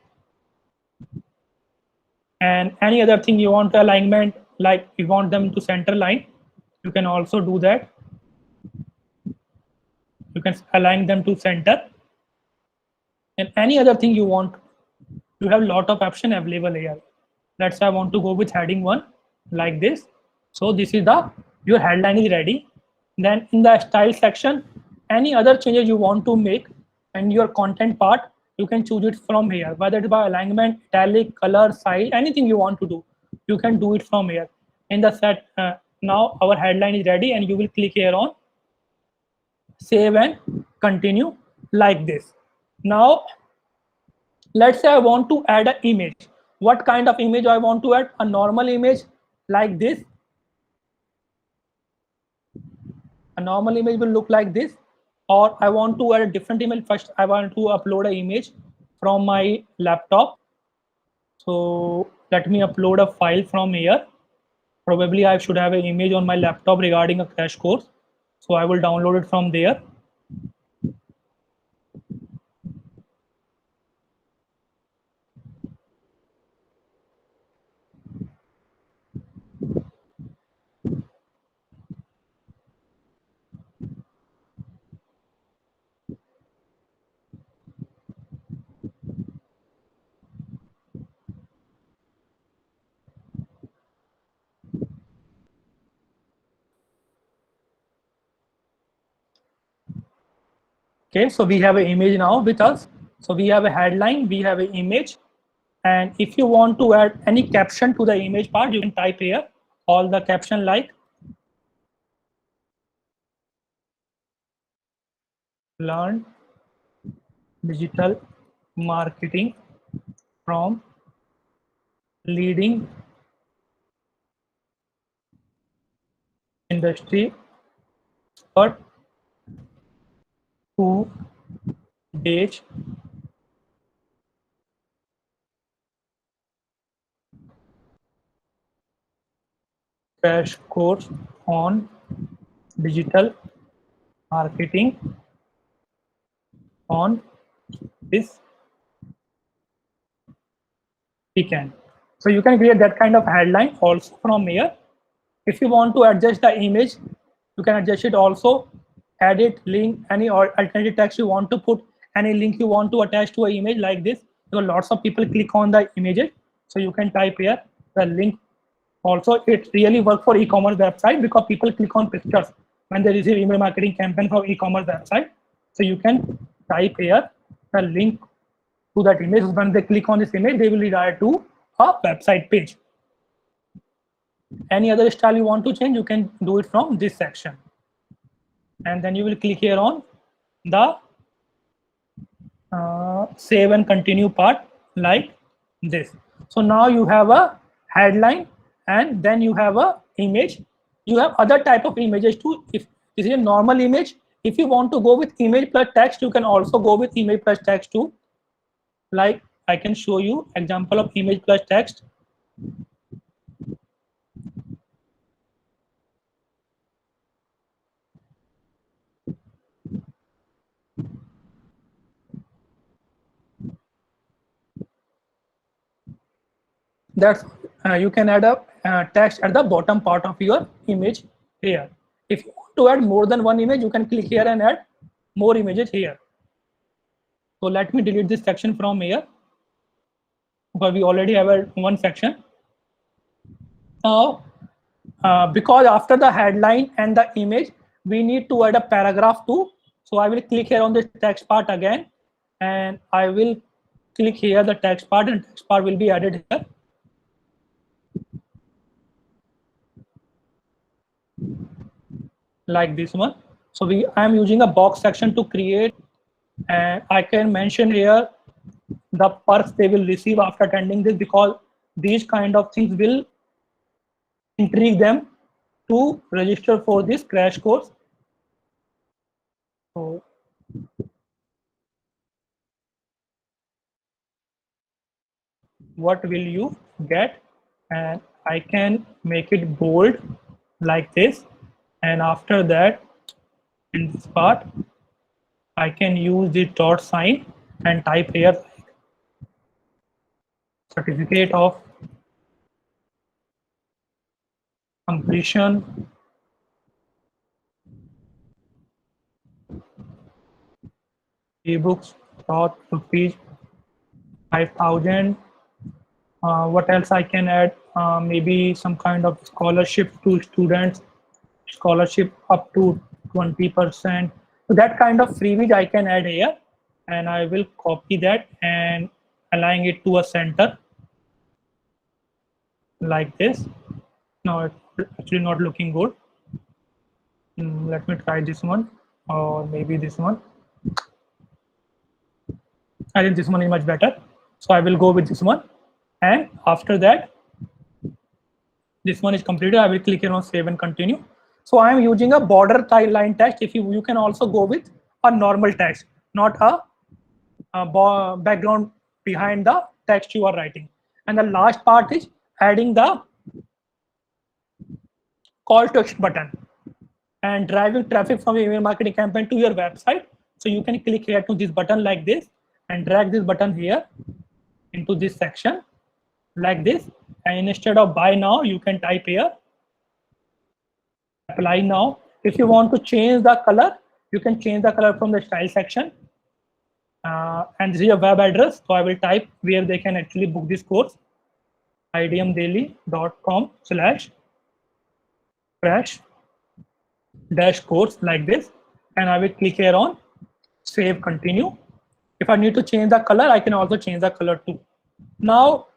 And any other thing you want alignment, like you want them to center line, you can also do that. You can align them to center, and any other thing you want. You have a lot of option available here. Let's say I want to go with heading 1 like this. So this is the, your headline is ready. Then in the style section, any other changes you want to make and your content part, you can choose it from here, whether it's by alignment, italic, color, size, anything you want to do, you can do it from here. In the set, now our headline is ready, and you will click here on save and continue like this. Now let's say I want to add an image. What kind of image I want to add? A normal image like this. A normal image will look like this. Or I want to add a different image. First, I want to upload an image from my laptop. So let me upload a file from here. Probably I should have an image on my laptop regarding a crash course. So I will download it from there. Okay, so we have an image now with us. So we have a headline, we have an image. And if you want to add any caption to the image part, you can type here all the caption like learn digital marketing from leading industry expert who teach crash course on digital marketing on this weekend. So you can create that kind of headline also from here. If you want to adjust the image, you can adjust it also. Edit, link, any alternative text you want to put, any link you want to attach to an image like this. So lots of people click on the images. So you can type here the link. Also, it really works for e-commerce website because people click on pictures when they receive email marketing campaign from e-commerce website. So you can type here the link to that image. When they click on this image, they will redirect to a website page. Any other style you want to change, you can do it from this section. And then you will click here on the save and continue part like this. So now you have a headline, and then you have a image. You have other type of images too. If this is a normal image, if you want to go with image plus text, you can also go with image plus text too. Like I can show you example of image plus text. That's you can add a text at the bottom part of your image here. If you want to add more than one image, you can click here and add more images here. So let me delete this section from here because we already have one section. Now, because after the headline and the image, we need to add a paragraph too. So I will click here on the text part again, and I will click here the text part, and text part will be added here. Like this one. So I am using a box section to create, and I can mention here the perks they will receive after attending this, because these kind of things will intrigue them to register for this crash course. So what will you get? And I can make it bold like this, and after that, in this part, I can use the dot sign and type here certificate of completion ebooks dot rupees 5,000. What else I can add? Maybe some kind of scholarship to students, scholarship up to 20%. So that kind of freebies I can add here, and I will copy that and align it to a center like this. Now it's actually not looking good. Let me try this one, or maybe this one. I think this one is much better. So I will go with this one. And after that, this one is completed. I will click here on save and continue. So I am using a border line text. If you can also go with a normal text, not a background behind the text you are writing. And the last part is adding the call to action button and driving traffic from your email marketing campaign to your website. So you can click here to this button like this and drag this button here into this section like this. And instead of buy now, you can type here apply now. If you want to change the color, you can change the color from the style section. And this is a web address. So I will type where they can actually book this course, idmdaily.com/crash-course like this. And I will click here on save continue. If I need to change the color, I can also change the color too. Now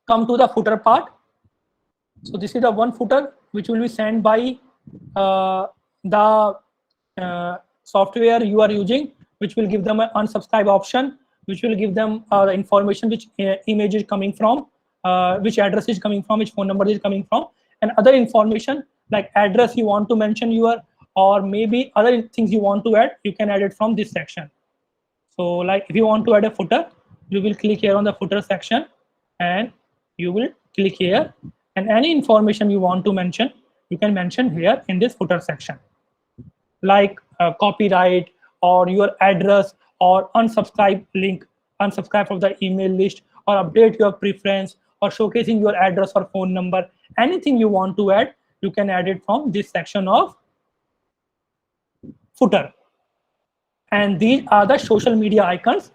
come to the footer part. So this is the one footer which will be sent by the software you are using, which will give them an unsubscribe option, which will give them the information which image is coming from, which address is coming from, which phone number is coming from, and other information like address you want to mention your, or maybe other things you want to add, you can add it from this section. So like if you want to add a footer, you will click here on the footer section and you will click here, and any information you want to mention, you can mention here in this footer section, like copyright or your address or unsubscribe link, unsubscribe from the email list, or update your preference, or showcasing your address or phone number. Anything you want to add, you can add it from this section of footer. And these are the social media icons.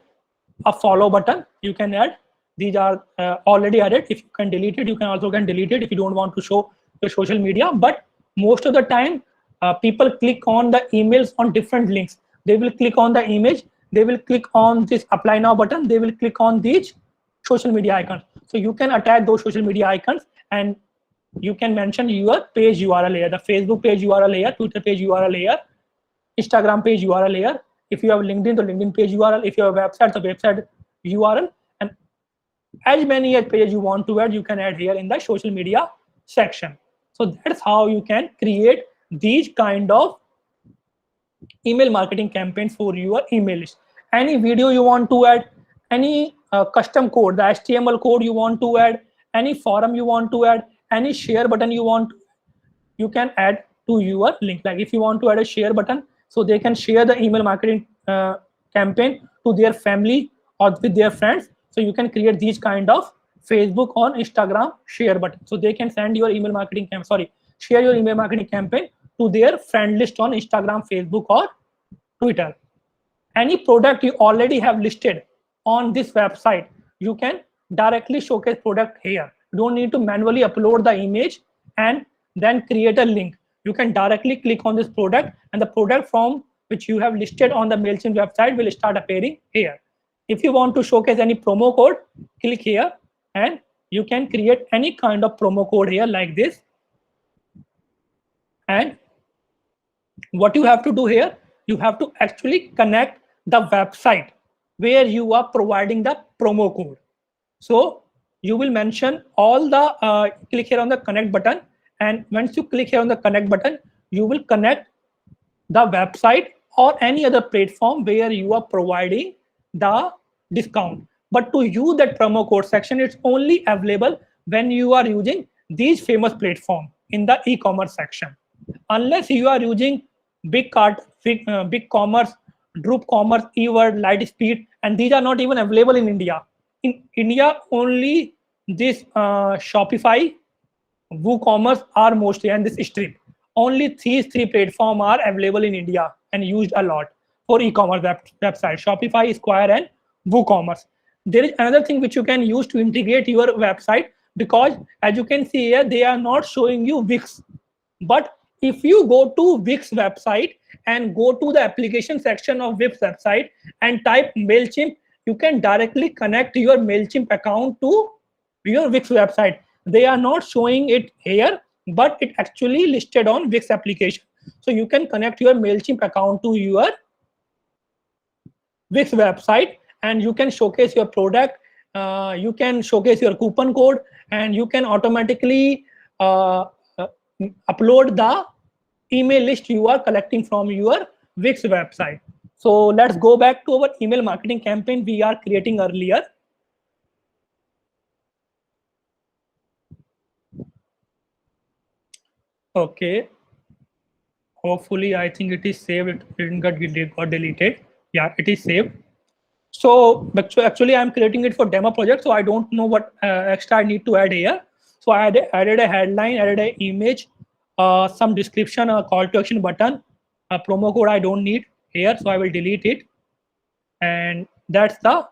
A follow button you can add. These are already added. If you can delete it, you can also delete it if you don't want to show your social media. But most of the time, people click on the emails on different links. They will click on the image. They will click on this apply now button. They will click on these social media icons. So you can attach those social media icons, and you can mention your page URL here, the Facebook page URL here, Twitter page URL here, Instagram page URL here. If you have LinkedIn, the LinkedIn page URL. If you have a website, the website URL. And as many pages you want to add, you can add here in the social media section. So that's how you can create these kind of email marketing campaigns for your email list. Any video you want to add, any custom code, the HTML code you want to add, any forum you want to add, any share button you want, you can add to your link. Like if you want to add a share button, so they can share the email marketing campaign to their family or with their friends. So you can create these kind of Facebook or Instagram share button. So they can send your email marketing share your email marketing campaign to their friend list on Instagram, Facebook, or Twitter. Any product you already have listed on this website, you can directly showcase product here. You don't need to manually upload the image and then create a link. You can directly click on this product, and the product from which you have listed on the MailChimp website will start appearing here. If you want to showcase any promo code, click here, and you can create any kind of promo code here like this. And what you have to do here, you have to actually connect the website where you are providing the promo code. So you will mention all the click here on the connect button, and once you click here on the connect button, you will connect the website or any other platform where you are providing the discount. But to use that promo code section, it's only available when you are using these famous platforms in the e-commerce section. Unless you are using big cart, big commerce, Droop Commerce, eWord, Lightspeed, and these are not even available in India. In India, only this Shopify, WooCommerce are mostly, and this Stripe. Only these three platforms are available in India and used a lot for e-commerce website: Shopify, Square, and WooCommerce. There is another thing which you can use to integrate your website, because as you can see here, they are not showing you Wix. But if you go to Wix website and go to the application section of Wix website and type MailChimp, you can directly connect your MailChimp account to your Wix website. They are not showing it here, but it actually listed on Wix application. So you can connect your MailChimp account to your Wix website, and you can showcase your product, you can showcase your coupon code, and you can automatically upload the email list you are collecting from your Wix website. So let's go back to our email marketing campaign we are creating earlier. Okay. Hopefully, I think it is saved. It didn't got deleted. Yeah, it is saved. So actually, I'm creating it for demo project, so I don't know what extra I need to add here. So I added a headline, added an image, some description, a call to action button, a promo code I don't need here, so I will delete it. And that's the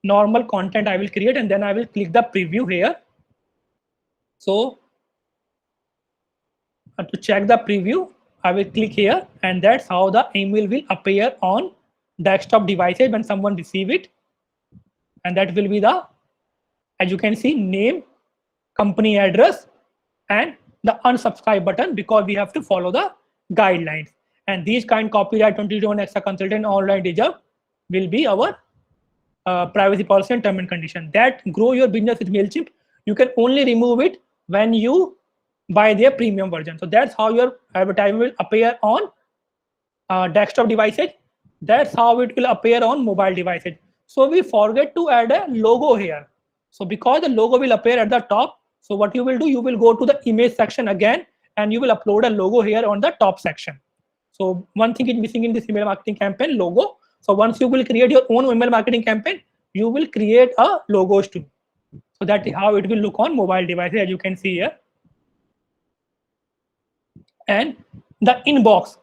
normal content I will create, and then I will click the preview here. So to check the preview, I will click here, and that's how the email will appear on desktop devices when someone receive it. And that will be the, as you can see, name, company address, and the unsubscribe button, because we have to follow the guidelines. And these kind copyright 2021 extra consultant online deserve will be our privacy policy and term and condition. That grow your business with MailChimp, you can only remove it when you buy their premium version. So that's how your advertisement will appear on desktop devices. That's how it will appear on mobile devices. So we forget to add a logo here. So because the logo will appear at the top, so what you will do, you will go to the image section again, and you will upload a logo here on the top section. So one thing is missing in this email marketing campaign: logo. So once you will create your own email marketing campaign, you will create a logos too. So that is how it will look on mobile devices, as you can see here. And the inbox,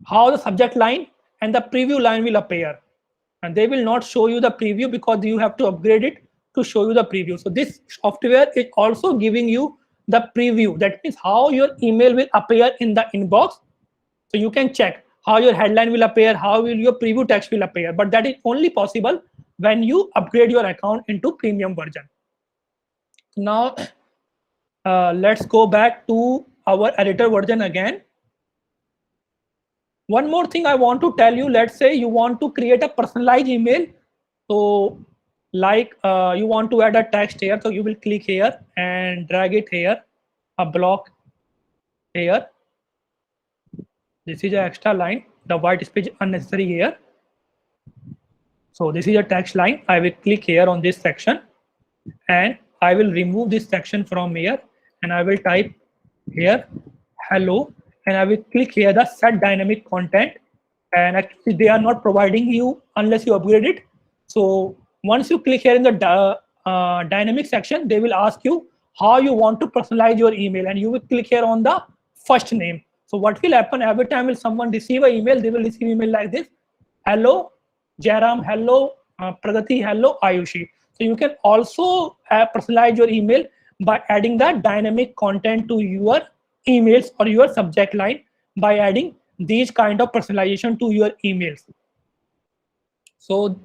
how the subject line and the preview line will appear. And they will not show you the preview because you have to upgrade it to show you the preview. So this software is also giving you the preview. That means how your email will appear in the inbox. So you can check how your headline will appear, how will your preview text will appear. But that is only possible when you upgrade your account into premium version. Now, let's go back to our editor version again. One more thing I want to tell you, let's say you want to create a personalized email. So like you want to add a text here, so you will click here and drag it here, a block here. This is an extra line, the white space is unnecessary here. So this is a text line. I will click here on this section, and I will remove this section from here, and I will type here hello, and I will click here the set dynamic content. And actually they are not providing you unless you upgrade it. So once you click here in the dynamic section, they will ask you how you want to personalize your email, and you will click here on the first name. So what will happen every time will someone receive an email, they will receive email like this: hello Jairam, hello Pragati, hello Ayushi. So you can also personalize your email by adding the dynamic content to your emails or your subject line, by adding these kind of personalization to your emails. So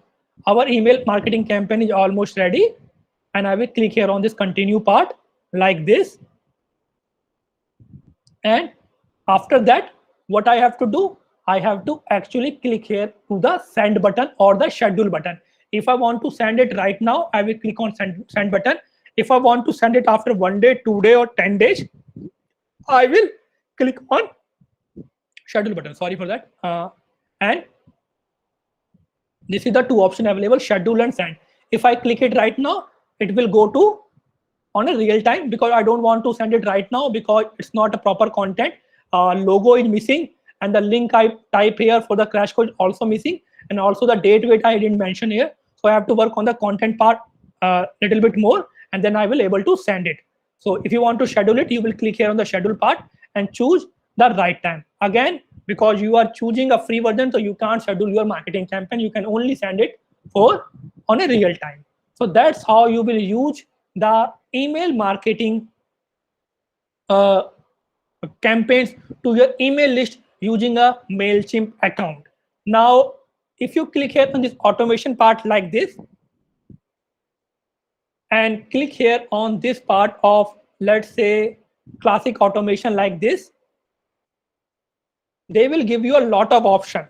our email marketing campaign is almost ready, and I will click here on this continue part like this. And after that, what I have to do, I have to actually click here to the send button or the schedule button. If I want to send it right now, I will click on send button. If I want to send it after 1 day, 2 day, or 10 days, I will click on schedule button. Sorry for that. And this is the two option available, schedule and send. If I click it right now, it will go to on a real time, because I don't want to send it right now because it's not a proper content. Logo is missing, and the link I type here for the crash course also missing, and also the date which I didn't mention here. So I have to work on the content part a little bit more, and then I will able to send it. So if you want to schedule it, you will click here on the schedule part and choose the right time. Again, because you are choosing a free version, so you can't schedule your marketing campaign. You can only send it for on a real time. So that's how you will use the email marketing campaigns to your email list using a MailChimp account. Now, if you click here on this automation part like this, and click here on this part of, let's say, classic automation like this, they will give you a lot of option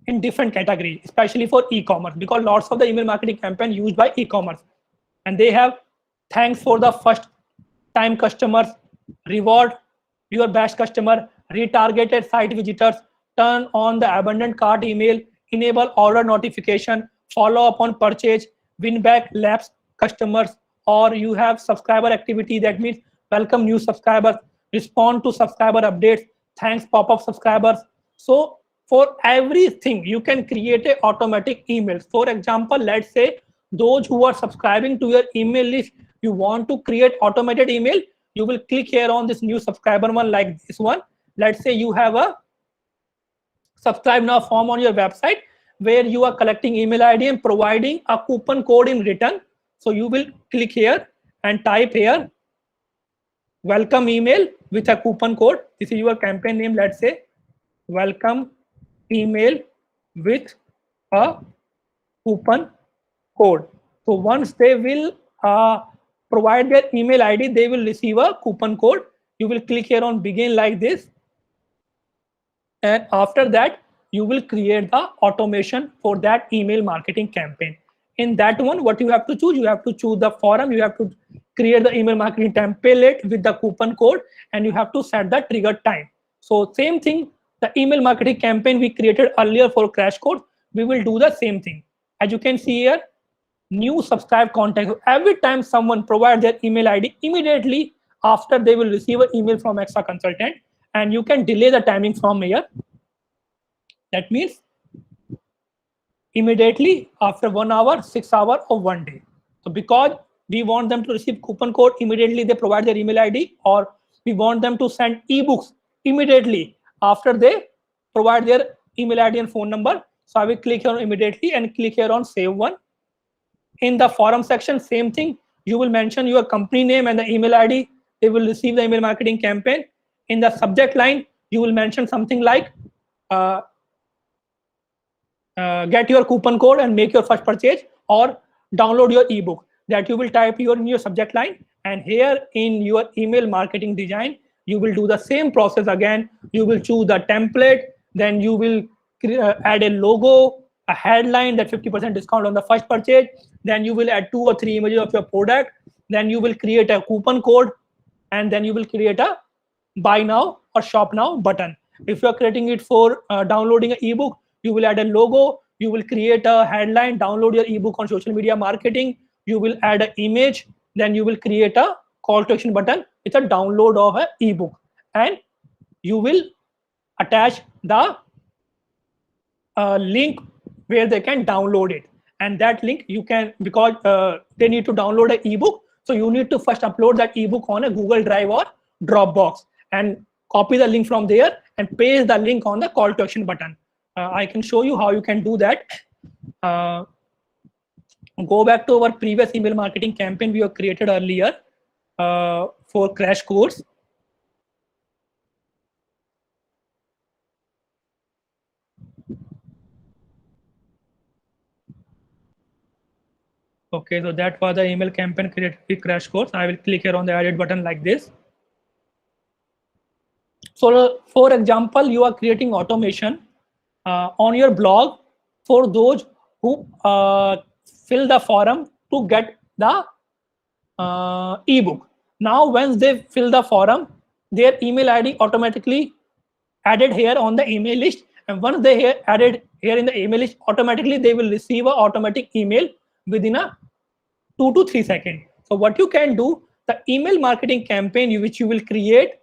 in different categories, especially for e-commerce, because lots of the email marketing campaign used by e-commerce, and they have thanks for the first time customers, reward your best customer, retargeted site visitors, turn on the abandoned cart email, enable order notification, follow up on purchase, win back lapsed customers, or you have subscriber activity, that means welcome new subscribers, respond to subscriber updates, thanks pop-up subscribers. So for everything you can create a automatic emails. For example, let's say those who are subscribing to your email list, you want to create automated email, you will click here on this new subscriber one like this one. Let's say you have a subscribe now form on your website where you are collecting email ID and providing a coupon code in return. So you will click here and type here welcome email with a coupon code. This is your campaign name, let's say welcome email with a coupon code. So once they will provide their email ID, they will receive a coupon code. You will click here on begin like this, and after that you will create the automation for that email marketing campaign. In that one, what you have to choose, you have to choose the forum, you have to create the email marketing template with the coupon code, and you have to set the trigger time. So same thing, the email marketing campaign we created earlier for crash course, we will do the same thing. As you can see here, new subscribe contact. Every time someone provides their email ID, immediately after they will receive an email from extra consultant, and you can delay the timing from here. That means immediately after 1 hour, 6 hours, or 1 day. So because we want them to receive coupon code immediately they provide their email ID, or we want them to send ebooks immediately after they provide their email ID and phone number. So I will click here on immediately and click here on save one. In the forum section, same thing. You will mention your company name and the email ID. They will receive the email marketing campaign. In the subject line, you will mention something like get your coupon code and make your first purchase, or download your ebook. That you will type in your subject line, and here in your email marketing design, you will do the same process again. You will choose the template, then you will add a logo, a headline, that 50% discount on the first purchase. Then you will add 2 or 3 images of your product. Then you will create a coupon code, and then you will create a buy now or shop now button. If you are creating it for downloading an ebook, you will add a logo, you will create a headline, download your ebook on social media marketing, you will add an image, then you will create a call to action button. It's a download of an ebook, and you will attach the link where they can download it. And that link you can, because they need to download an ebook, so you need to first upload that ebook on a Google Drive or Dropbox, and copy the link from there and paste the link on the call to action button. I can show you how you can do that. Go back to our previous email marketing campaign we have created earlier for crash course. Okay, so that was the email campaign created with crash course. I will click here on the edit button like this. So for example, you are creating automation on your blog for those who fill the form to get the ebook. Now, once they fill the form, their email ID automatically added here on the email list, and once they added here in the email list, automatically they will receive a automatic email within a 2 to 3 seconds. So what you can do, the email marketing campaign which you will create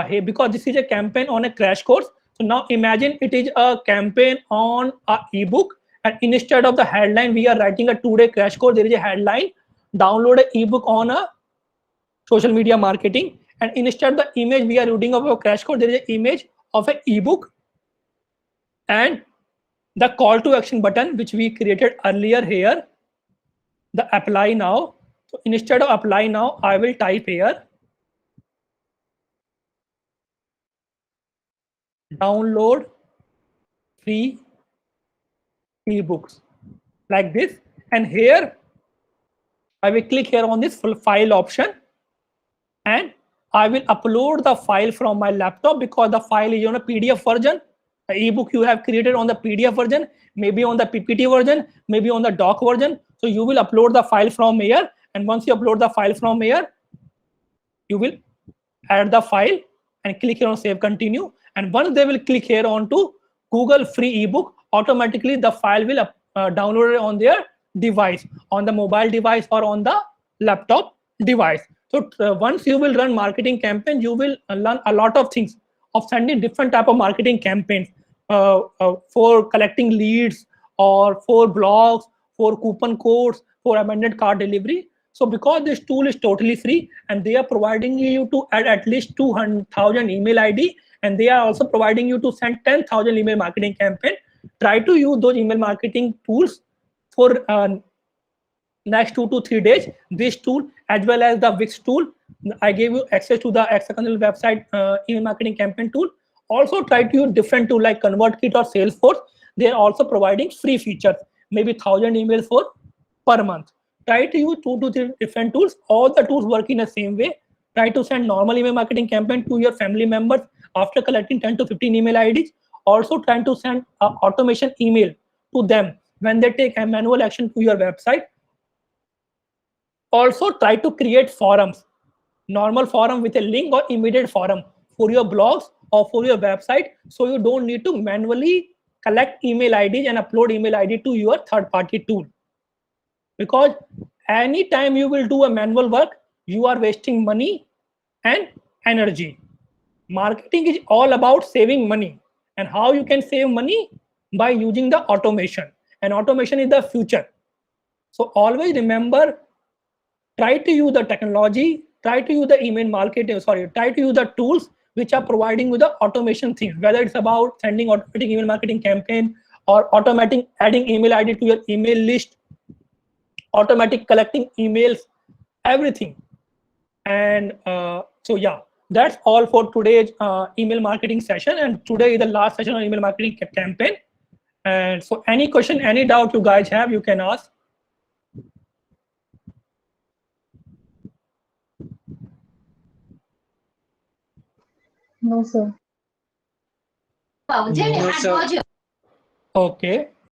here, because this is a campaign on a crash course. So now imagine it is a campaign on a ebook, and instead of the headline we are writing a 2-day crash course, there is a headline, download an ebook on a social media marketing, and instead of the image we are reading of a crash course, there is an image of an ebook and the call to action button which we created earlier here, the apply now. So instead of apply now, I will type here download free ebooks like this, and here I will click here on this full file option, and I will upload the file from my laptop because the file is on a PDF version. The ebook you have created on the PDF version, maybe on the PPT version, maybe on the doc version. So you will upload the file from here, and once you upload the file from here, you will add the file and click here on save continue. And once they will click here on to Google free ebook, automatically the file will download it on their device, on the mobile device or on the laptop device. So once you will run marketing campaign, you will learn a lot of things of sending different type of marketing campaigns for collecting leads, or for blogs, for coupon codes, for amended cart delivery. So because this tool is totally free, and they are providing you to add at least 200,000 email ID, and they are also providing you to send 10,000 email marketing campaign, try to use those email marketing tools for next 2 to 3 days. This tool as well as the Wix tool, I gave you access to the Hexagonal website email marketing campaign tool. Also try to use different tool like ConvertKit or Salesforce. They are also providing free features, maybe 1,000 emails for per month. Try to use 2 to 3 different tools. All the tools work in the same way. Try to send normal email marketing campaign to your family members after collecting 10 to 15 email IDs. Also trying to send automation email to them when they take a manual action to your website. Also try to create forums, normal forum with a link or immediate forum for your blogs or for your website, so you don't need to manually collect email IDs and upload email ID to your third-party tool. Because anytime you will do a manual work, you are wasting money and energy. Marketing is all about saving money, and how you can save money by using the automation, and automation is the future. So always remember, try to use the technology, try to use the email marketing, try to use the tools which are providing you the automation things, whether it's about sending automatic email marketing campaign, or automatic adding email ID to your email list, automatic collecting emails, everything. And so yeah, that's all for today's email marketing session, and today is the last session on email marketing campaign. And so any question, any doubt you guys have, you can ask. No, sir. No, sir. Okay.